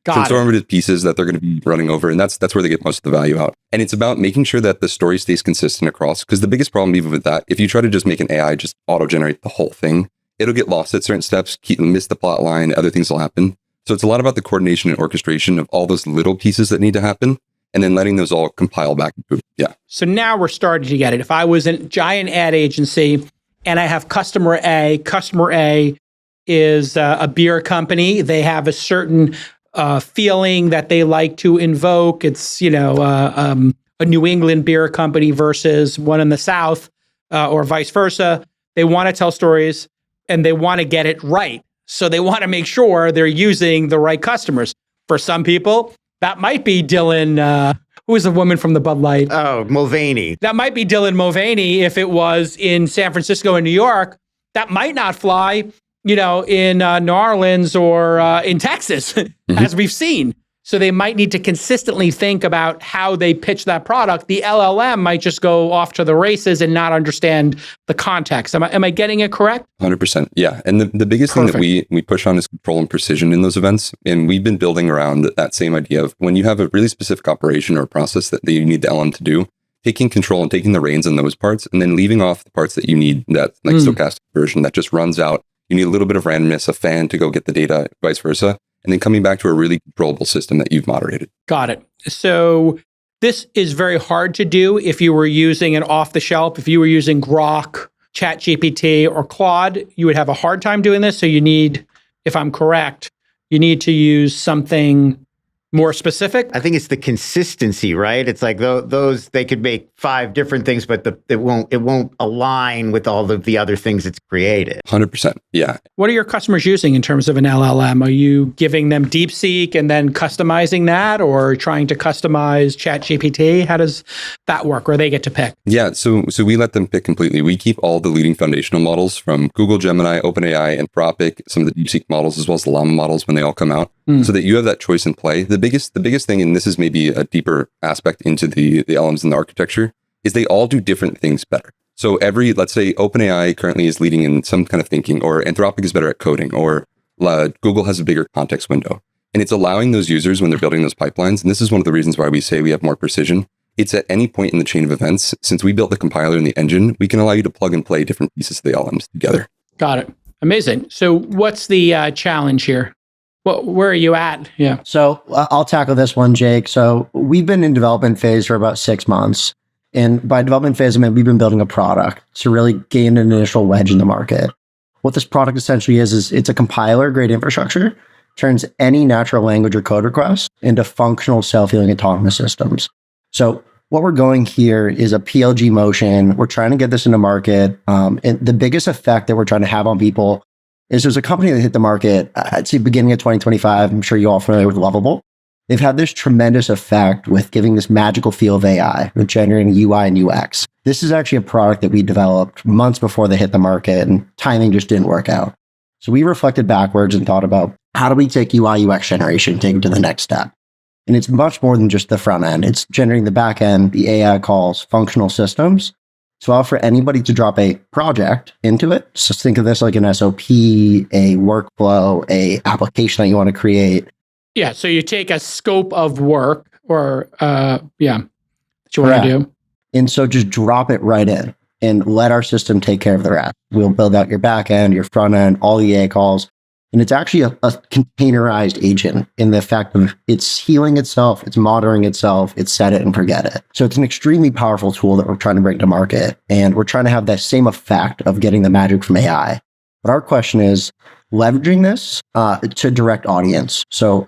transformative pieces that they're going to be running over, and that's where they get most of the value out. And it's about making sure that the story stays consistent across, because the biggest problem even with that, if you try to just make an AI just auto-generate the whole thing, it'll get lost at certain steps, miss the plot line, other things will happen. So it's a lot about the coordination and orchestration of all those little pieces that need to happen, and then letting those all compile back. Yeah. So now we're starting to get it. If I was a giant ad agency and I have customer A is a beer company. They have a certain feeling that they like to invoke. It's, a New England beer company versus one in the South, or vice versa. They want to tell stories and they want to get it right. So they want to make sure they're using the right customers. For some people, that might be Dylan, who is the woman from the Bud Light? Oh, Mulvaney. That might be Dylan Mulvaney if it was in San Francisco and New York. That might not fly, in New Orleans or in Texas, as we've seen. So they might need to consistently think about how they pitch that product. The LLM might just go off to the races and not understand the context. Am I getting it correct? 100%. Yeah. And the biggest thing that we push on is control and precision in those events. And we've been building around that same idea of when you have a really specific operation or process that you need the LM to do, taking control and taking the reins on those parts, and then leaving off the parts that you need, that like stochastic version that just runs out. You need a little bit of randomness, a fan to go get the data, vice versa. And then coming back to a really controllable system that you've moderated. Got it. So this is very hard to do if you were using an off-the-shelf. If you were using Grok, ChatGPT, or Claude, you would have a hard time doing this. So you need, if I'm correct, you need to use something more specific. I think it's the consistency, right? It's like those they could make 5 different things, but it won't align with all of the other things it's created. 100%. Yeah. What are your customers using in terms of an LLM? Are you giving them DeepSeek and then customizing that, or trying to customize ChatGPT? How does that work, or they get to pick? Yeah. So we let them pick completely. We keep all the leading foundational models from Google, Gemini, OpenAI, Anthropic, some of the DeepSeek models, as well as the Llama models when they all come out, so that you have that choice in play. The biggest thing, and this is maybe a deeper aspect into the LMs and the architecture, is they all do different things better. So let's say OpenAI currently is leading in some kind of thinking, or Anthropic is better at coding, or Google has a bigger context window. And it's allowing those users when they're building those pipelines, and this is one of the reasons why we say we have more precision. It's at any point in the chain of events. Since we built the compiler and the engine, we can allow you to plug and play different pieces of the LMs together. Got it. Amazing. So what's the challenge here? Where are you at? Yeah. So I'll tackle this one, Jake. So we've been in development phase for about 6 months. And by development phase, I mean, we've been building a product to really gain an initial wedge in the market. What this product essentially is it's a compiler grade infrastructure, turns any natural language or code request into functional self-healing autonomous systems. So what we're going here is a PLG motion. We're trying to get this into market. And the biggest effect that we're trying to have on people is there's a company that hit the market, I'd say beginning of 2025. I'm sure you're all familiar with Lovable. They've had this tremendous effect with giving this magical feel of AI, with generating UI and UX. This is actually a product that we developed months before they hit the market, and timing just didn't work out. So we reflected backwards and thought about how do we take UI UX generation and take it to the next step? And it's much more than just the front end. It's generating the back end, the AI calls, functional systems. So I'll offer anybody to drop a project into it. So think of this like an SOP, a workflow, a application that you want to create. Yeah. So you take a scope of work or, that you want to do. And so just drop it right in and let our system take care of the rest. We'll build out your back end, your front end, all the AI calls. And it's actually a containerized agent in the fact of it's healing itself, it's monitoring itself, it's set it and forget it. So it's an extremely powerful tool that we're trying to bring to market. And we're trying to have that same effect of getting the magic from AI. But our question is leveraging this to direct audience. So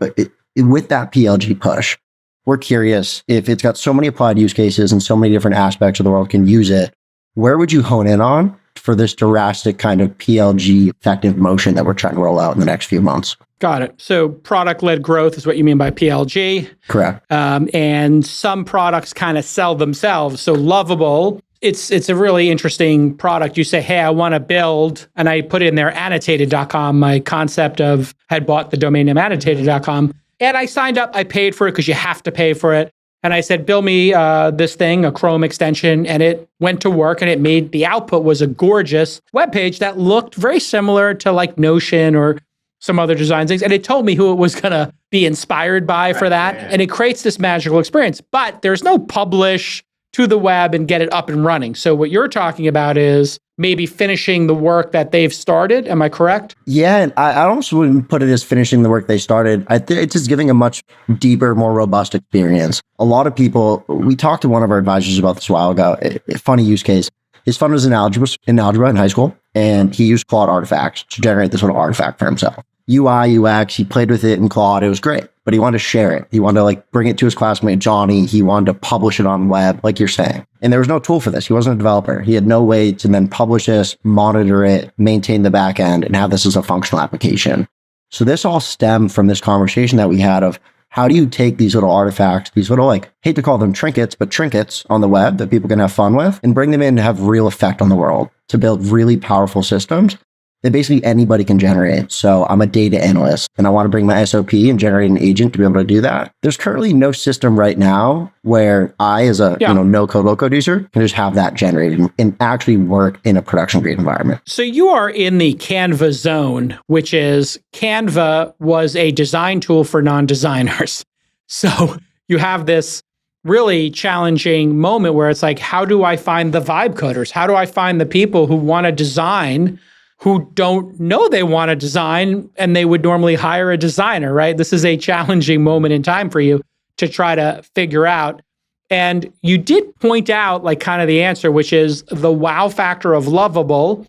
with that PLG push, we're curious if it's got so many applied use cases and so many different aspects of the world can use it, where would you hone in on for this drastic kind of PLG effective motion that we're trying to roll out in the next few months? Got it. So product-led growth is what you mean by PLG. Correct. And some products kind of sell themselves. So Lovable, it's a really interesting product. You say, hey, I want to build, and I put in there annotated.com, my concept of had bought the domain name annotated.com. And I signed up, I paid for it because you have to pay for it. And I said, build me this thing, a Chrome extension, and it went to work, and it made, the output was a gorgeous web page that looked very similar to like Notion or some other design things. And it told me who it was going to be inspired by for that. And it creates this magical experience. But there's no publish to the web and get it up and running. So what you're talking about is maybe finishing the work that they've started. Am I correct? Yeah, and I almost wouldn't put it as finishing the work they started. It's just giving a much deeper, more robust experience. A lot of people, we talked to one of our advisors about this a while ago, a funny use case. His fund was in algebra in high school. and he used Claude artifacts to generate this little artifact for himself. UI, UX, he played with it in Claude. It was great, but he wanted to share it. He wanted to like bring it to his classmate, Johnny. He wanted to publish it on the web, like you're saying. And there was no tool for this. He wasn't a developer. He had no way to then publish this, monitor it, maintain the back end, and have this as a functional application. So this all stemmed from this conversation that we had of how do you take these little artifacts, these little, like, hate to call them trinkets, but trinkets on the web that people can have fun with, and bring them in to have real effect on the world, to build really powerful systems that basically anybody can generate. So I'm a data analyst and I want to bring my SOP and generate an agent to be able to do that. There's currently no system right now where I, as a no-code, low-code user, can just have that generated and actually work in a production-grade environment. So you are in the Canva zone, which is Canva was a design tool for non-designers. So you have this really challenging moment where it's like, how do I find the vibe coders? How do I find the people who want to design who don't know they want to design and they would normally hire a designer, right? This is a challenging moment in time for you to try to figure out. And you did point out like kind of the answer, which is the wow factor of Lovable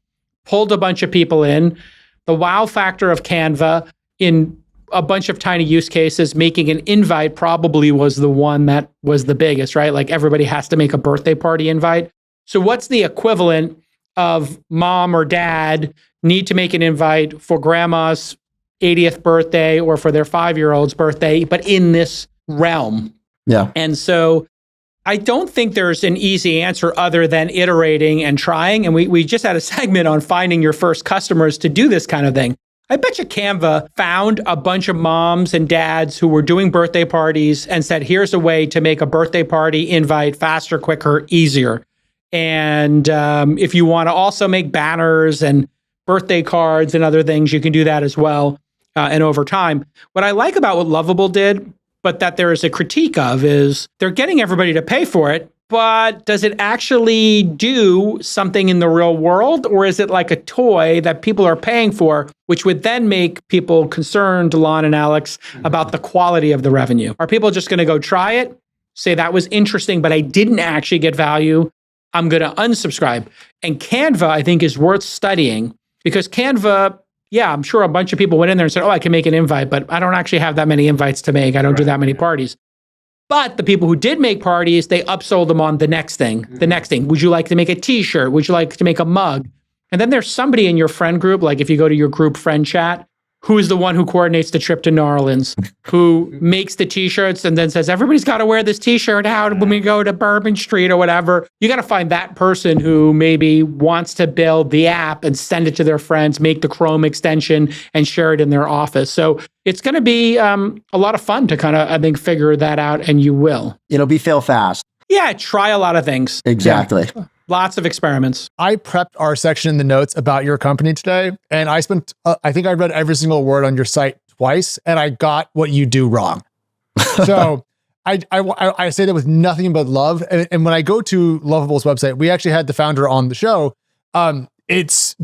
pulled a bunch of people in. The wow factor of Canva in a bunch of tiny use cases, making an invite probably was the one that was the biggest, right? Like everybody has to make a birthday party invite. So what's the equivalent of mom or dad need to make an invite for grandma's 80th birthday or for their 5-year-old's birthday, but in this realm? Yeah. And so I don't think there's an easy answer other than iterating and trying. And we just had a segment on finding your first customers to do this kind of thing. I bet you Canva found a bunch of moms and dads who were doing birthday parties and said, here's a way to make a birthday party invite faster, quicker, easier. And if you want to also make banners and birthday cards and other things, you can do that as well. And over time, what I like about what Lovable did, but that there is a critique of, is they're getting everybody to pay for it, but does it actually do something in the real world? Or is it like a toy that people are paying for, which would then make people concerned, Delon and Alex, about the quality of the revenue? Are people just going to go try it, say that was interesting, but I didn't actually get value? I'm going to unsubscribe. And Canva, I think, is worth studying because Canva, yeah, I'm sure a bunch of people went in there and said, oh, I can make an invite, but I don't actually have that many invites to make. I don't do that many parties. But the people who did make parties, they upsold them on the next thing. The next thing. Would you like to make a t-shirt? Would you like to make a mug? And then there's somebody in your friend group, like if you go to your group friend chat, who is the one who coordinates the trip to New Orleans, who makes the t-shirts and then says, everybody's got to wear this t-shirt out when we go to Bourbon Street or whatever. You got to find that person who maybe wants to build the app and send it to their friends, make the Chrome extension and share it in their office. So it's going to be a lot of fun to kind of, I think, figure that out, and you will. It'll be fail fast. Yeah, try a lot of things. Exactly. Yeah. Lots of experiments. I prepped our section in the notes about your company today, and I spent, I think I read every single word on your site twice, and I got what you do wrong. So I say that with nothing but love. And when I go to Lovable's website, we actually had the founder on the show. It's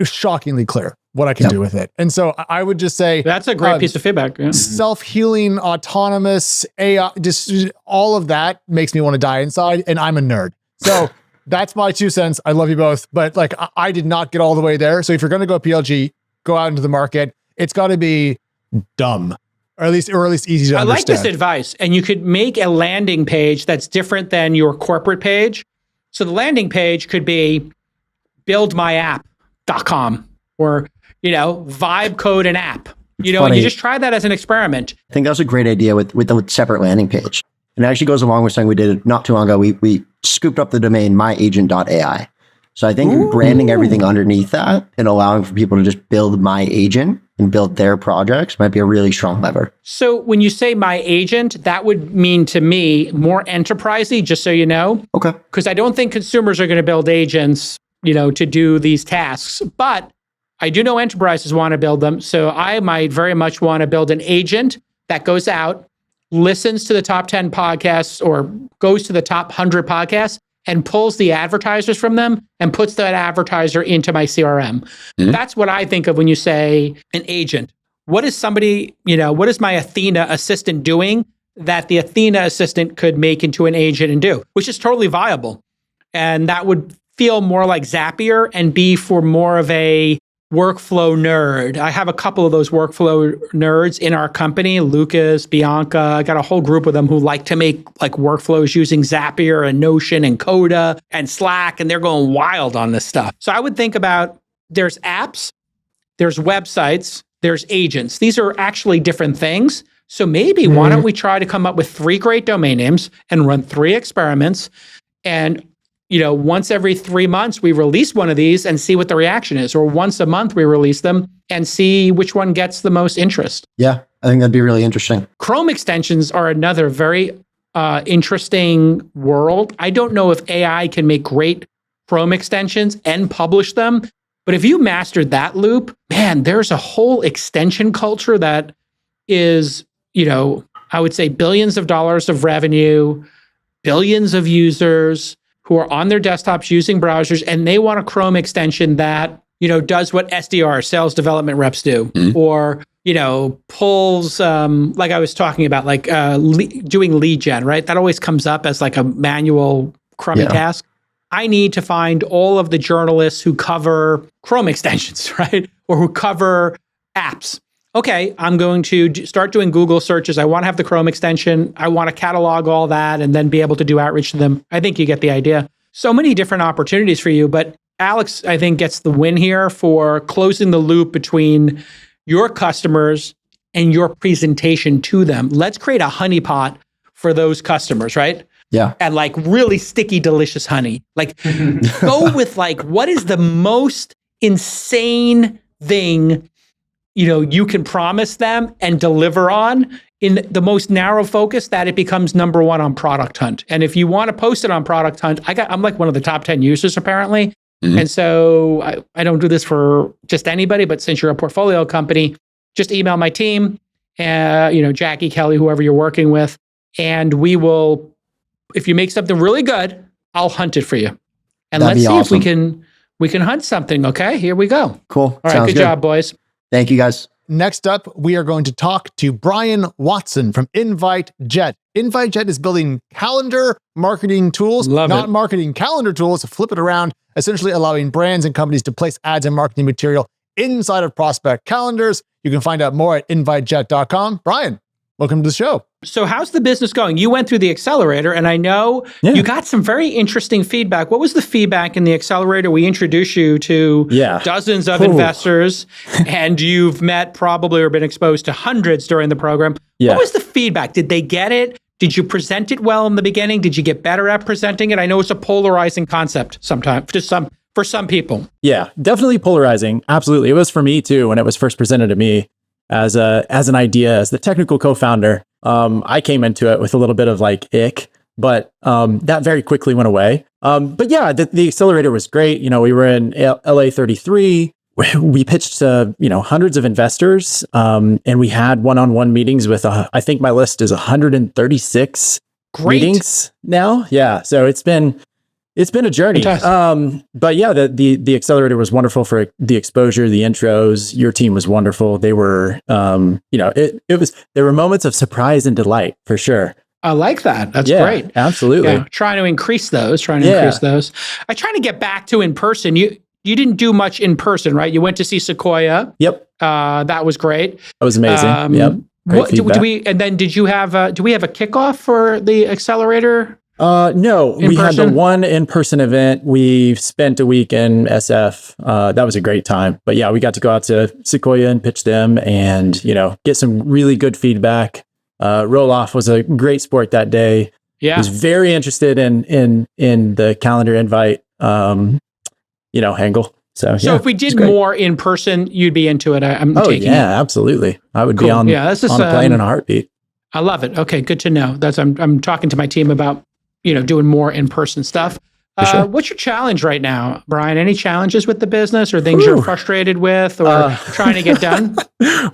shockingly clear what I can do with it. And so I would just say that's a great piece of feedback. Yeah. Self-healing, autonomous, AI, just all of that makes me want to die inside, and I'm a nerd. So that's my 2 cents. I love you both, but like I did not get all the way there. So if you're going to go PLG, go out into the market. It's got to be dumb, or at least easy to understand. I like this advice, and you could make a landing page that's different than your corporate page. So the landing page could be buildmyapp.com or vibe code an app. And you just try that as an experiment. I think that's a great idea with the separate landing page. And it actually goes along with something we did not too long ago. We scooped up the domain myagent.ai. So I think branding everything underneath that and allowing for people to just build my agent and build their projects might be a really strong lever. So when you say my agent, that would mean to me more enterprisey, just so you know. Okay. Because I don't think consumers are going to build agents, to do these tasks. But I do know enterprises want to build them. So I might very much want to build an agent that goes out, listens to the top 10 podcasts or goes to the top 100 podcasts and pulls the advertisers from them and puts that advertiser into my CRM. Mm-hmm. That's what I think of when you say an agent. What is somebody, what is my Athena assistant doing that the Athena assistant could make into an agent and do, which is totally viable. And that would feel more like Zapier and be for more of a workflow nerd. I have a couple of those workflow nerds in our company, Lucas, Bianca. I got a whole group of them who like to make like workflows using Zapier and Notion and Coda and Slack, and they're going wild on this stuff. So I would think about there's apps, there's websites, there's agents. These are actually different things. So maybe why don't we try to come up with 3 great domain names and run 3 experiments, and once every 3 months, we release one of these and see what the reaction is. Or once a month, we release them and see which one gets the most interest. Yeah, I think that'd be really interesting. Chrome extensions are another very interesting world. I don't know if AI can make great Chrome extensions and publish them. But if you mastered that loop, man, there's a whole extension culture that is, I would say billions of dollars of revenue, billions of users who are on their desktops using browsers, and they want a Chrome extension that, does what SDR, sales development reps do, or, pulls, like I was talking about, like doing lead gen, right? That always comes up as like a manual crummy task. I need to find all of the journalists who cover Chrome extensions, right? Or who cover apps. Okay, I'm going to start doing Google searches. I want to have the Chrome extension. I want to catalog all that and then be able to do outreach to them. I think you get the idea. So many different opportunities for you, but Alex, I think, gets the win here for closing the loop between your customers and your presentation to them. Let's create a honeypot for those customers, right? Yeah. And like really sticky, delicious honey. Like go with like, what is the most insane thing you can promise them and deliver on in the most narrow focus that it becomes number 1 on Product Hunt. And if you want to post it on Product Hunt, I'm like one of the top 10 users apparently. And so I don't do this for just anybody, but since you're a portfolio company, just email my team, Jackie, Kelly, whoever you're working with, and we will, if you make something really good, I'll hunt it for you. And That'd let's see awesome. if we can hunt something. Okay, here we go. Cool. All right, good job, boys. Thank you, guys. Next up, we are going to talk to Brian Watson from InviteJet. InviteJet is building calendar marketing tools, not marketing calendar tools, flip it around, essentially allowing brands and companies to place ads and marketing material inside of prospect calendars. You can find out more at invitejet.com. Brian, welcome to the show. So how's the business going? You went through the accelerator, and I know you got some very interesting feedback. What was the feedback in the accelerator? We introduced you to dozens of investors, and you've met probably or been exposed to hundreds during the program. What was the feedback? Did they get it? Did you present it well in the beginning? Did you get better at presenting it? I know it's a polarizing concept sometimes for some people. Yeah, definitely polarizing. Absolutely. It was for me too when it was first presented to me as an idea, as the technical co-founder. I came into it with a little bit of like ick, but that very quickly went away. But yeah, the accelerator was great. We were in LA 33. We pitched to hundreds of investors, and we had one-on-one meetings with I think my list is 136 meetings now. Yeah, so it's been a journey. But yeah, the accelerator was wonderful for the exposure, the intros. Your team was wonderful. They were, there were moments of surprise and delight for sure. I like that. That's great. Absolutely. Yeah, trying to increase those. I try to get back to in person. You didn't do much in person, right? You went to see Sequoia. Yep. That was great. That was amazing. Yep. Do we have a kickoff for the accelerator? No, we had the one in-person event. We spent a week in SF. That was a great time. But yeah, we got to go out to Sequoia and pitch them and, get some really good feedback. Roll-off was a great sport that day. Yeah. Was very interested in the calendar invite, angle. So if we did more in person, you'd be into it. Absolutely. I would be on a plane in a heartbeat. I love it. Okay, good to know. I'm talking to my team about doing more in-person stuff. Sure. What's your challenge right now, Brian? Any challenges with the business or things you're frustrated with or trying to get done?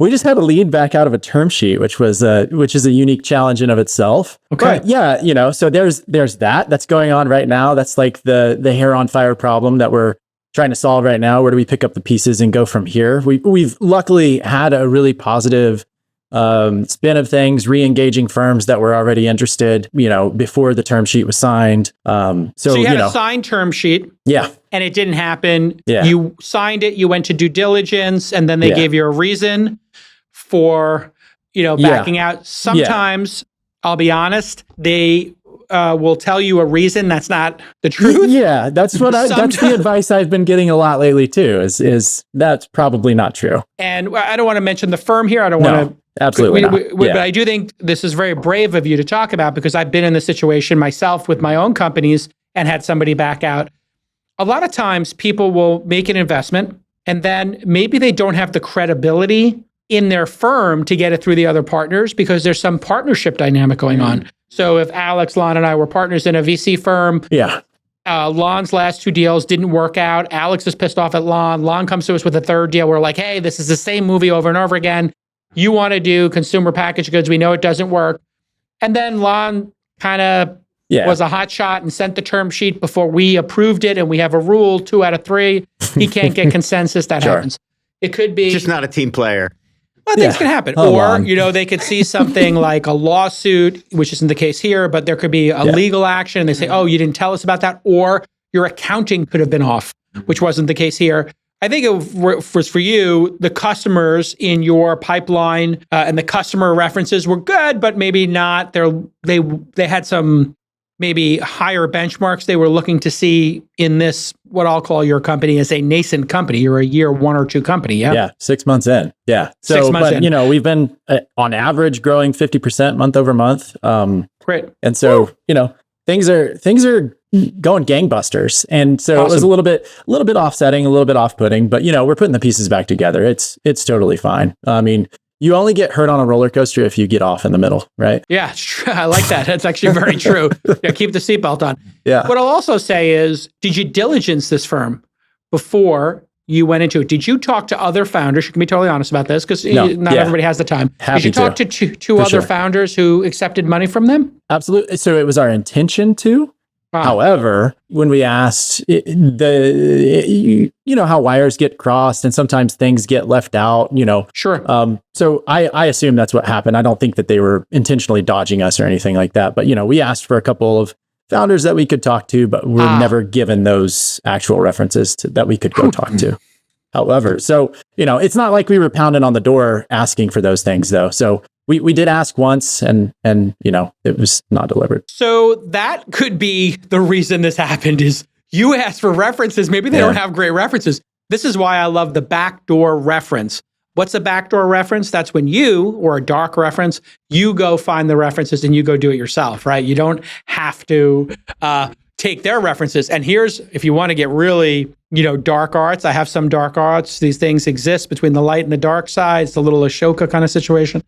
We just had a lead back out of a term sheet, which is a unique challenge in of itself. Okay. But yeah, so there's that's going on right now. That's like the hair on fire problem that we're trying to solve right now. Where do we pick up the pieces and go from here? We've luckily had a really positive spin of things, re-engaging firms that were already interested, before the term sheet was signed. So you had a signed term sheet. Yeah. And it didn't happen. Yeah. You signed it, you went to due diligence, and then they gave you a reason for, backing out. Sometimes, I'll be honest, they will tell you a reason that's not the truth. Yeah, that's that's the advice I've been getting a lot lately too, is that's probably not true. And I don't want to mention the firm here. I don't want to. Absolutely not. But I do think this is very brave of you to talk about, because I've been in this situation myself with my own companies and had somebody back out. A lot of times people will make an investment and then maybe they don't have the credibility in their firm to get it through the other partners because there's some partnership dynamic going on. So if Alex, Lon, and I were partners in a VC firm, Lon's last 2 deals didn't work out. Alex is pissed off at Lon. Lon comes to us with a 3rd deal. We're like, hey, this is the same movie over and over again. You want to do consumer packaged goods. We know it doesn't work. And then Lon kind of was a hot shot and sent the term sheet before we approved it. And we have a rule, 2 out of 3. He can't get consensus. That happens. It could be just not a team player. Well, things can happen. Or, they could see something like a lawsuit, which isn't the case here, but there could be a legal action. And they say, oh, you didn't tell us about that. Or your accounting could have been off, which wasn't the case here. I think it was for you, the customers in your pipeline and the customer references were good, but maybe not. They had some maybe higher benchmarks they were looking to see in this, what I'll call your company as a nascent company. You're a year 1 or 2 company, yeah? Yeah, 6 months in. Yeah. So, 6 months in. We've been on average growing 50% month over month. Great. And so, things are going gangbusters. And so It was a little bit offsetting, a little bit off-putting, but we're putting the pieces back together. It's totally fine. I mean, you only get hurt on a roller coaster if you get off in the middle, right? Yeah, I like that. That's actually very true. Keep the seatbelt on. Yeah. What I'll also say is, did you diligence this firm before you went into it? Did you talk to other founders? You can be totally honest about this because not everybody has the time. Did you talk to two other founders who accepted money from them? Absolutely. So it was our intention to. Wow. However, when we asked, how wires get crossed and sometimes things get left out, Sure. So I assume that's what happened. I don't think that they were intentionally dodging us or anything like that. But, we asked for a couple of founders that we could talk to, but we're never given those actual references that we could go talk to. However, so, it's not like we were pounding on the door asking for those things, though. So we did ask once and it was not delivered. So that could be the reason this happened is you asked for references. Maybe they don't have great references. This is why I love the backdoor reference. What's a backdoor reference? That's when you, or a dark reference, you go find the references and you go do it yourself, right? You don't have to take their references. And here's, if you want to get really, dark arts, I have some dark arts. These things exist between the light and the dark side. It's a little Ashoka kind of situation.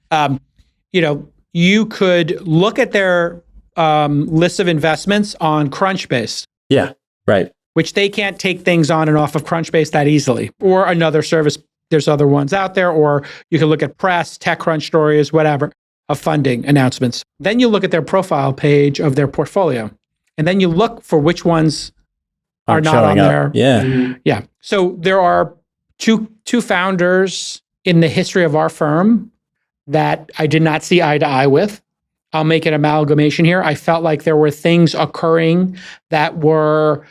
You could look at their list of investments on Crunchbase. Yeah, right. Which they can't take things on and off of Crunchbase that easily. Or another service, there's other ones out there. Or you can look at press, TechCrunch stories, whatever, of funding announcements. Then you look at their profile page of their portfolio. And then you look for which ones are not on there. Yeah. Yeah. So there are two founders in the history of our firm that I did not see eye to eye with. I'll make an amalgamation here. I felt like there were things occurring that were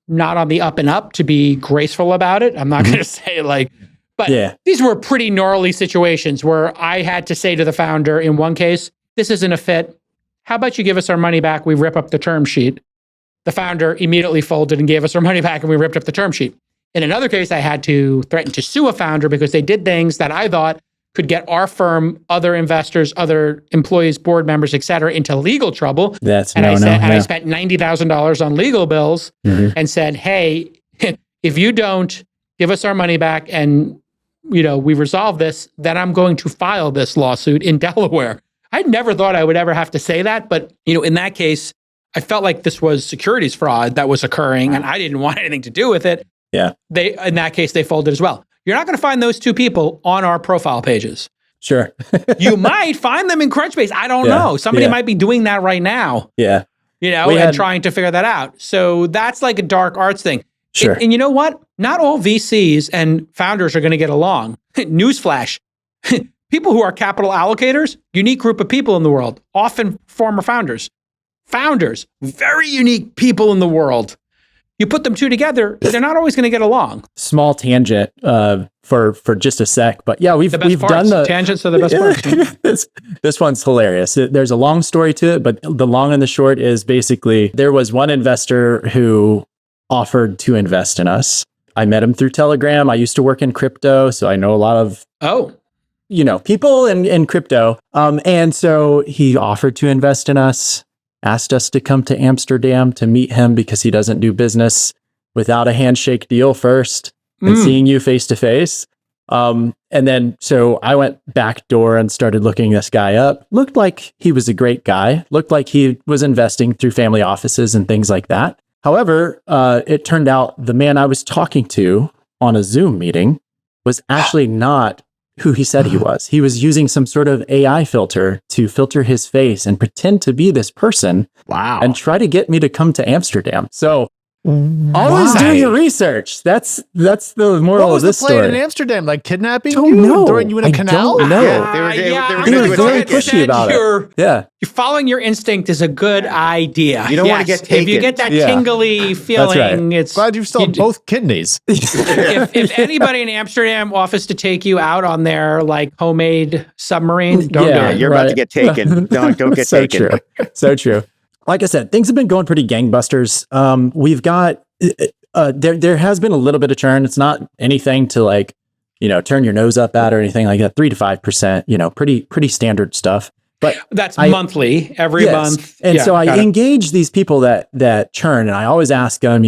not on the up and up, to be graceful about it. I'm not going to say but these were pretty gnarly situations where I had to say to the founder in one case, this isn't a fit. How about you give us our money back? We rip up the term sheet. The founder immediately folded and gave us our money back and we ripped up the term sheet. In another case, I had to threaten to sue a founder because they did things that I thought could get our firm, other investors, other employees, board members, et cetera, into legal trouble. That's I spent $90,000 on legal bills and said, hey, if you don't give us our money back and we resolve this, then I'm going to file this lawsuit in Delaware. I never thought I would ever have to say that, but in that case, I felt like this was securities fraud that was occurring, and I didn't want anything to do with it. Yeah. In that case, they folded as well. You're not going to find those two people on our profile pages. Sure. You might find them in Crunchbase. I don't know. Somebody might be doing that right now. Yeah. And trying to figure that out. So that's like a dark arts thing. Sure. And you know what? Not all VCs and founders are going to get along. Newsflash. People who are capital allocators, unique group of people in the world, often former founders. Founders, very unique people in the world. You put them two together, they're not always going to get along. Small tangent for just a sec, but yeah, we've done the tangents are the best parts. This one's hilarious. There's a long story to it, but the long and the short is basically there was one investor who offered to invest in us. I met him through Telegram. I used to work in crypto, so I know a lot of people in crypto. And so he offered to invest in us. Asked us to come to Amsterdam to meet him because he doesn't do business without a handshake deal first and seeing you face to face. And then, so I went backdoor and started looking this guy up. Looked like he was a great guy. Looked like he was investing through family offices and things like that. However, it turned out the man I was talking to on a Zoom meeting was actually not who he said he was. He was using some sort of AI filter to filter his face and pretend to be this person. Wow. And try to get me to come to Amsterdam. So always do your research. That's the moral of this story. What was the plan in Amsterdam? Like kidnapping Don't you? know. Throwing you in a canal? Don't know. They were very pushy about it. Yeah. Following your instinct is a good idea. You don't want to get taken. If you get that tingly feeling, it's glad you still have both kidneys. if anybody in Amsterdam offers to take you out on their like homemade submarine, don't do it. You're about to get taken. Don't get so taken. True. So true. Like I said, things have been going pretty gangbusters. We've got there has been a little bit of churn. It's not anything to like, turn your nose up at or anything like that. 3 to 5%, pretty standard stuff. But that's monthly, every month. And so I engage these people that churn, and I always ask them,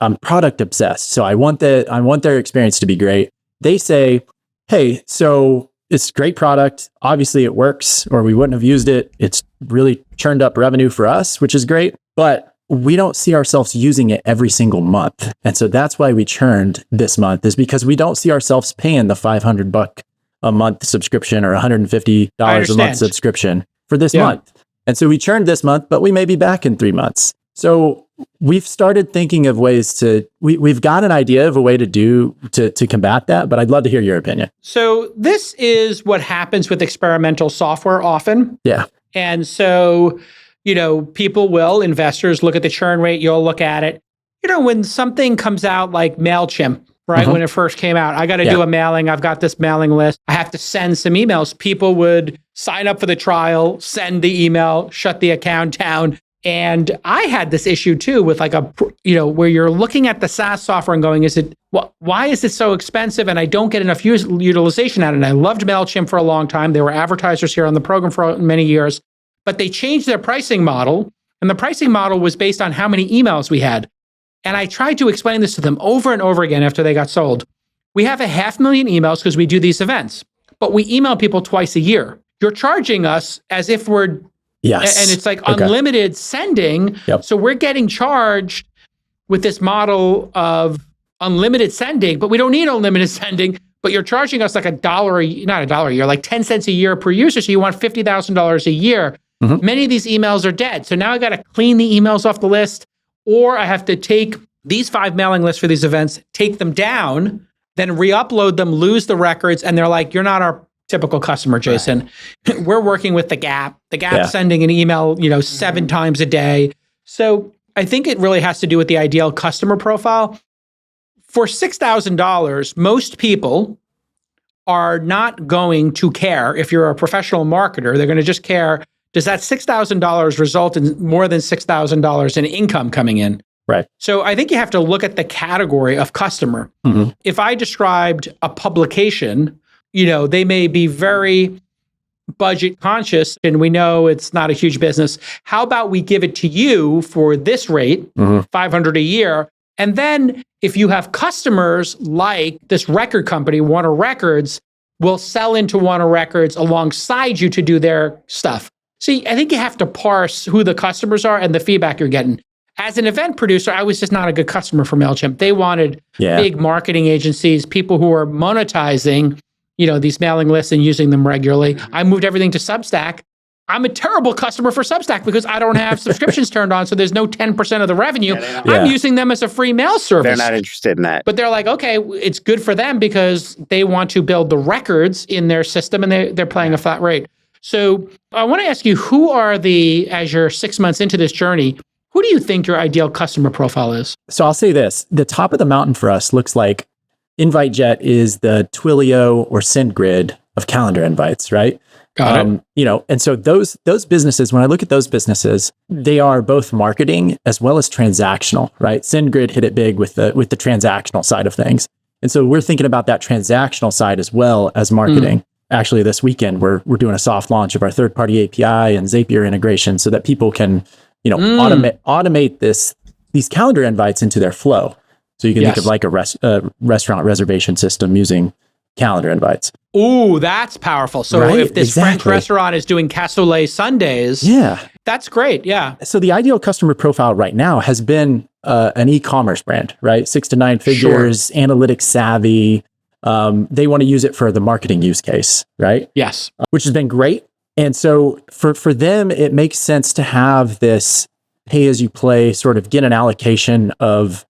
I'm product obsessed, so I want their experience to be great. They say, hey, so it's a great product. Obviously it works, or we wouldn't have used it. It's really churned up revenue for us, which is great, but we don't see ourselves using it every single month. And so that's why we churned this month, is because we don't see ourselves paying the $500 a month subscription or $150 a month subscription for this month. And so we churned this month, but we may be back in 3 months. So we've started thinking of ways we've got an idea of a way to combat that, but I'd love to hear your opinion. So this is what happens with experimental software often. Yeah. And so, investors look at the churn rate, you'll look at it. When something comes out like MailChimp, right? When it first came out, I got to do a mailing. I've got this mailing list. I have to send some emails. People would sign up for the trial, send the email, shut the account down. And I had this issue too with like where you're looking at the SaaS software and going, why is it so expensive? And I don't get enough utilization out of it. And I loved MailChimp for a long time. They were advertisers here on the program for many years, but they changed their pricing model. And the pricing model was based on how many emails we had. And I tried to explain this to them over and over again after they got sold. We have 500,000 emails because we do these events, but we email people twice a year. You're charging us as if we're, and it's like unlimited sending. Yep. So we're getting charged with this model of unlimited sending, but we don't need unlimited sending, but you're charging us like not $1 a year, like 10 cents a year per user. So you want $50,000 a year. Many of these emails are dead. So now I got to clean the emails off the list. Or I have to take these 5 mailing lists for these events, take them down, then re-upload them, lose the records, and they're like, you're not our typical customer, Jason. Right. We're working with the Gap. The Gap's sending an email, 7 times a day. So I think it really has to do with the ideal customer profile. For $6,000, most people are not going to care. If you're a professional marketer, they're going to just care, does that $6,000 result in more than $6,000 in income coming in? Right. So I think you have to look at the category of customer. If I described a publication, they may be very budget conscious and we know it's not a huge business. How about we give it to you for this rate, $500 a year? And then if you have customers like this record company, Warner Records, will sell into Warner Records alongside you to do their stuff. See, I think you have to parse who the customers are and the feedback you're getting. As an event producer, I was just not a good customer for MailChimp. They wanted big marketing agencies, people who are monetizing, these mailing lists and using them regularly. I moved everything to Substack. I'm a terrible customer for Substack because I don't have subscriptions turned on, so there's no 10% of the revenue. I'm using them as a free mail service. They're not interested in that. But they're like, okay, it's good for them because they want to build the records in their system and they're paying a flat rate. So I want to ask you, as you're 6 months into this journey, who do you think your ideal customer profile is? So I'll say this, the top of the mountain for us looks like InviteJet is the Twilio or SendGrid of calendar invites, right? Got it. And so those businesses, when I look at those businesses, they are both marketing as well as transactional, right? SendGrid hit it big with the transactional side of things. And so we're thinking about that transactional side as well as marketing. Actually, this weekend, we're doing a soft launch of our third-party API and Zapier integration so that people can, automate these calendar invites into their flow. So you can think of like a restaurant reservation system using calendar invites. Ooh, that's powerful. So if this French restaurant is doing cassoulet Sundays, that's great. Yeah. So the ideal customer profile right now has been an e-commerce brand, right? 6 to 9 figures, analytics savvy. They want to use it for the marketing use case, right? Yes. Which has been great. And so for them, it makes sense to have this pay as you play, sort of get an allocation of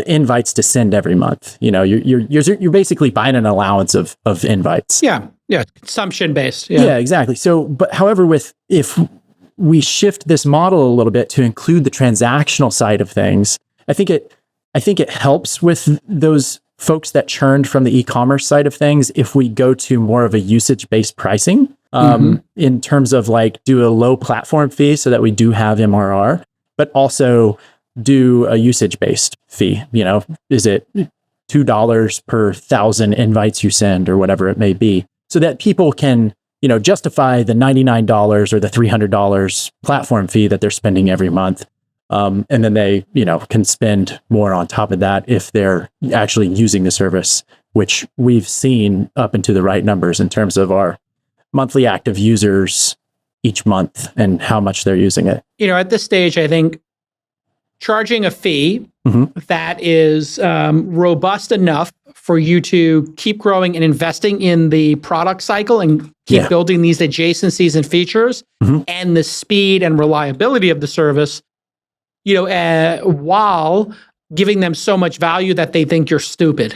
invites to send every month. You're basically buying an allowance of invites. Yeah. Consumption based. Yeah, exactly. So, but however, if we shift this model a little bit to include the transactional side of things, I think it helps with those folks that churned from the e-commerce side of things. If we go to more of a usage-based pricing, in terms of like do a low platform fee so that we do have MRR, but also do a usage-based fee. Is it $2 per 1,000 invites you send or whatever it may be, so that people can, justify the $99 or the $300 platform fee that they're spending every month. And then they, can spend more on top of that if they're actually using the service, which we've seen up into the right numbers in terms of our monthly active users each month and how much they're using it. At this stage, I think charging a fee that is robust enough for you to keep growing and investing in the product cycle and keep building these adjacencies and features and the speed and reliability of the service, while giving them so much value that they think you're stupid.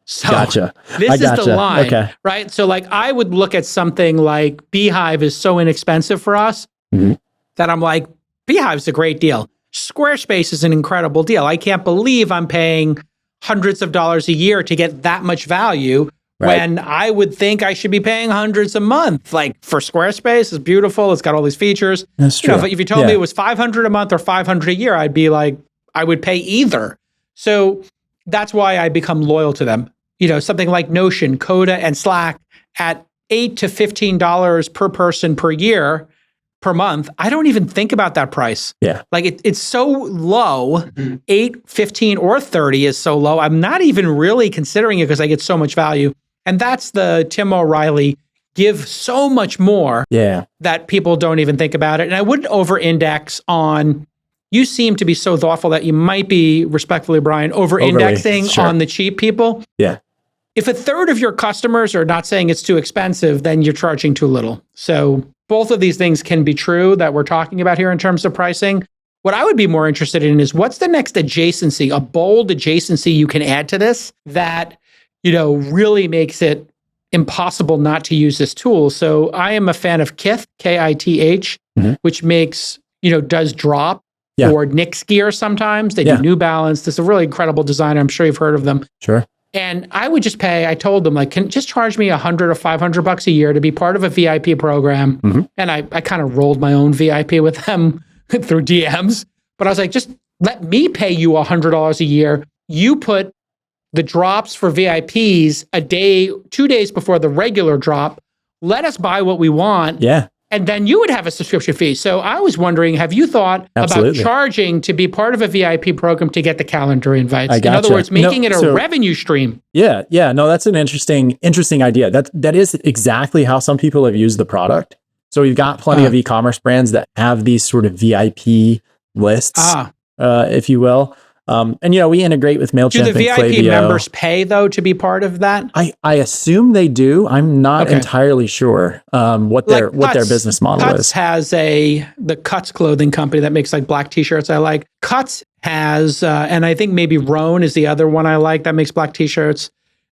So this is the line, right? So like I would look at something like Beehive is so inexpensive for us that I'm like, Beehive's a great deal. Squarespace is an incredible deal. I can't believe I'm paying hundreds of dollars a year to get that much value when I would think I should be paying hundreds a month. Like for Squarespace, it's beautiful. It's got all these features. That's true. If you told me it was $500 a month or $500 a year, I'd be like, I would pay either. So that's why I become loyal to them. Something like Notion, Coda, and Slack at $8 to $15 per person per year, per month. I don't even think about that price. Yeah. Like it's so low, 8, 15, or 30 is so low. I'm not even really considering it because I get so much value. And that's the Tim O'Reilly, give so much more that people don't even think about it. And I wouldn't over-index on, you seem to be so thoughtful that you might be, respectfully, Brian, over-indexing on the cheap people. Yeah. If a third of your customers are not saying it's too expensive, then you're charging too little. So both of these things can be true that we're talking about here in terms of pricing. What I would be more interested in is what's the next adjacency, a bold adjacency you can add to this that, really makes it impossible not to use this tool. So I am a fan of Kith, Kith, which makes, does drop or Knicks gear sometimes. They do New Balance. This is a really incredible designer. I'm sure you've heard of them. Sure. And I would just pay, I told them, just charge me $100 or $500 a year to be part of a VIP program. And I kind of rolled my own VIP with them through DMs. But I was like, just let me pay you $100 a year. You put the drops for VIPs a day, 2 days before the regular drop. Let us buy what we want. Yeah. And then you would have a subscription fee. So I was wondering, have you thought about charging to be part of a VIP program to get the calendar invites? In other words, making it a revenue stream. Yeah. No, that's an interesting idea. That is exactly how some people have used the product. So we've got plenty of e-commerce brands that have these sort of VIP lists, if you will. And we integrate with MailChimp Do the and VIP Klaviyo. members pay though to be part of that? I assume they do. I'm not entirely sure what their business model Cuts is. has the Cuts clothing company that makes like black t-shirts I like. Cuts has, and I think maybe Roan is the other one I like that makes black t-shirts.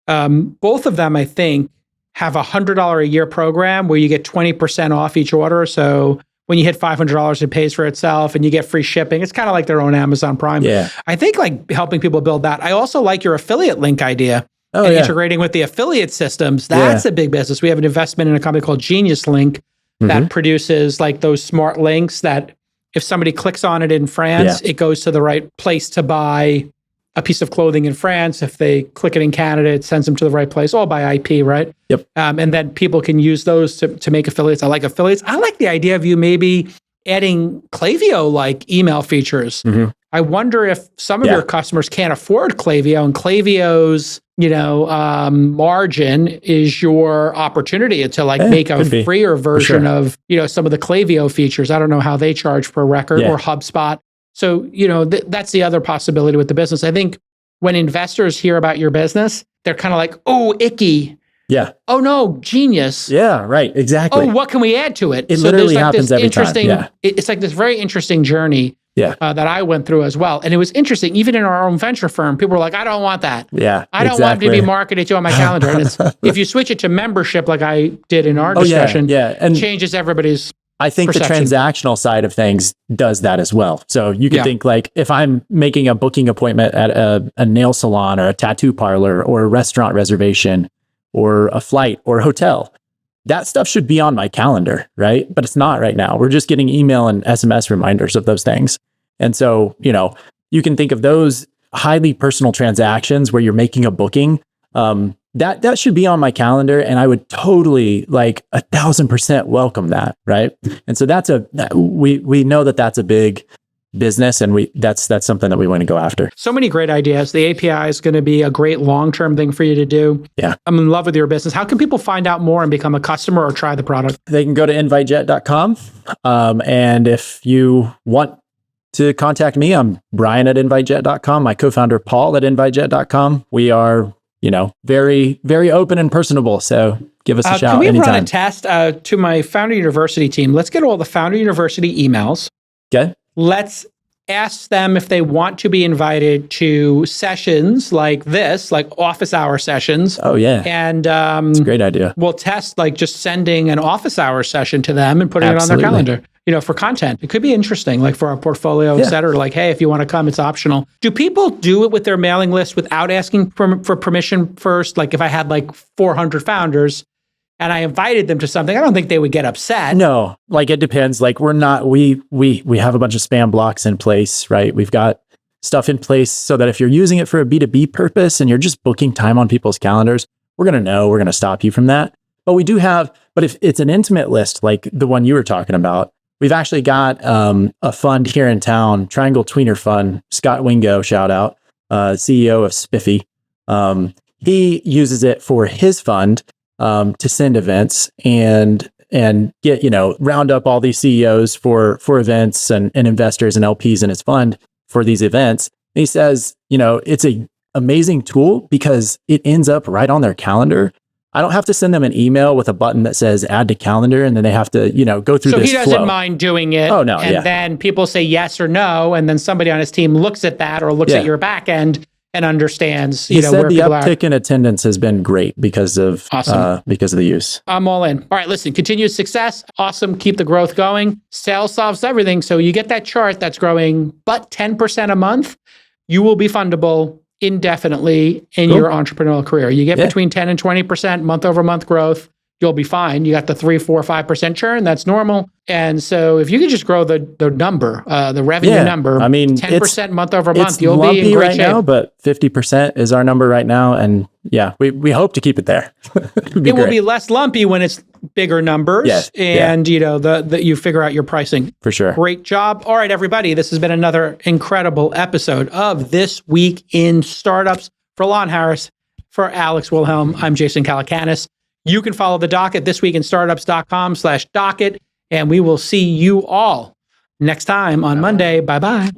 Both of them, I think, have $100 a year program where you get 20% off each order. So when you hit $500, it pays for itself and you get free shipping. It's kind of like their own Amazon Prime. Yeah. I think like helping people build that. I also like your affiliate link idea and integrating with the affiliate systems. That's a big business. We have an investment in a company called Genius Link that produces like those smart links that if somebody clicks on it in France, it goes to the right place to buy a piece of clothing in France. If they click it in Canada, it sends them to the right place, all by IP, right? Yep. And then people can use those to make affiliates. I like affiliates. I like the idea of you maybe adding Klaviyo like email features. I wonder if some of your customers can't afford Klaviyo, and Klaviyo's margin is your opportunity to like make a freer version of some of the Klaviyo features. I don't know how they charge per record or HubSpot. So, that's the other possibility with the business. I think when investors hear about your business, they're kind of like, oh, icky. Yeah. Oh, no, genius. Yeah, right. Exactly. Oh, what can we add to it? It literally happens every time. Yeah. It's like this very interesting journey that I went through as well. And it was interesting. Even in our own venture firm, people were like, I don't want that. Yeah, I don't want to be marketed to on my calendar. And it's, if you switch it to membership, like I did in our discussion, and changes everybody's I think perception. The transactional side of things does that as well. So you can think like if I'm making a booking appointment at a nail salon or a tattoo parlor or a restaurant reservation or a flight or a hotel, that stuff should be on my calendar, right? But it's not right now. We're just getting email and SMS reminders of those things. And so, you can think of those highly personal transactions where you're making a booking, that should be on my calendar, and I would totally 1,000% welcome that, right? And so we know that's a big business, and that's something that we want to go after. So many great ideas. The API is going to be a great long-term thing for you to do. Yeah, I'm in love with your business. How can people find out more and become a customer or try the product? They can go to InviteJet.com, and if you want to contact me, I'm Brian at InviteJet.com. My co-founder Paul at InviteJet.com. We are very, very open and personable. So give us a shout anytime. Can we run a test to my Founder University team? Let's get all the Founder University emails. Okay. Let's ask them if they want to be invited to sessions like this, like office hour sessions. Oh, yeah. And it's a great idea. We'll test just sending an office hour session to them and putting it on their calendar. For content. It could be interesting, like for our portfolio, et cetera. Like, hey, if you want to come, it's optional. Do people do it with their mailing list without asking for permission first? Like if I had 400 founders and I invited them to something, I don't think they would get upset. No, it depends. We have a bunch of spam blocks in place, right? We've got stuff in place so that if you're using it for a B2B purpose and you're just booking time on people's calendars, we're going to stop you from that. But but if it's an intimate list, like the one you were talking about, we've actually got a fund here in town, Triangle Tweener Fund. Scott Wingo, shout out, CEO of Spiffy. He uses it for his fund to send events and get round up all these CEOs for events and investors and LPs in his fund for these events. And he says, it's an amazing tool because it ends up right on their calendar. I don't have to send them an email with a button that says add to calendar, and then they have to, go through this flow. So he doesn't mind doing it. Oh, no, and then people say yes or no, and then somebody on his team looks at that or looks at your back end and understands, he said where the people uptick in attendance has been great because of the use. I'm all in. All right, listen, continued success. Awesome. Keep the growth going. Sales solves everything. So you get that chart that's growing, but 10% a month, you will be fundable indefinitely in your entrepreneurial career. You get between 10 and 20% month over month growth, you'll be fine. You got the 3, 4, 5% churn, that's normal. And so if you can just grow the number, the revenue number, 10% month over month, you'll be in great right shape. now, but 50% is our number right now. And we hope to keep it there. It will be less lumpy when it's bigger numbers and you figure out your pricing. For sure. Great job. All right, everybody, this has been another incredible episode of This Week in Startups. For Lon Harris, for Alex Wilhelm, I'm Jason Calacanis. You can follow the docket, thisweekinstartups.com/docket, and we will see you all next time on Monday. Bye-bye.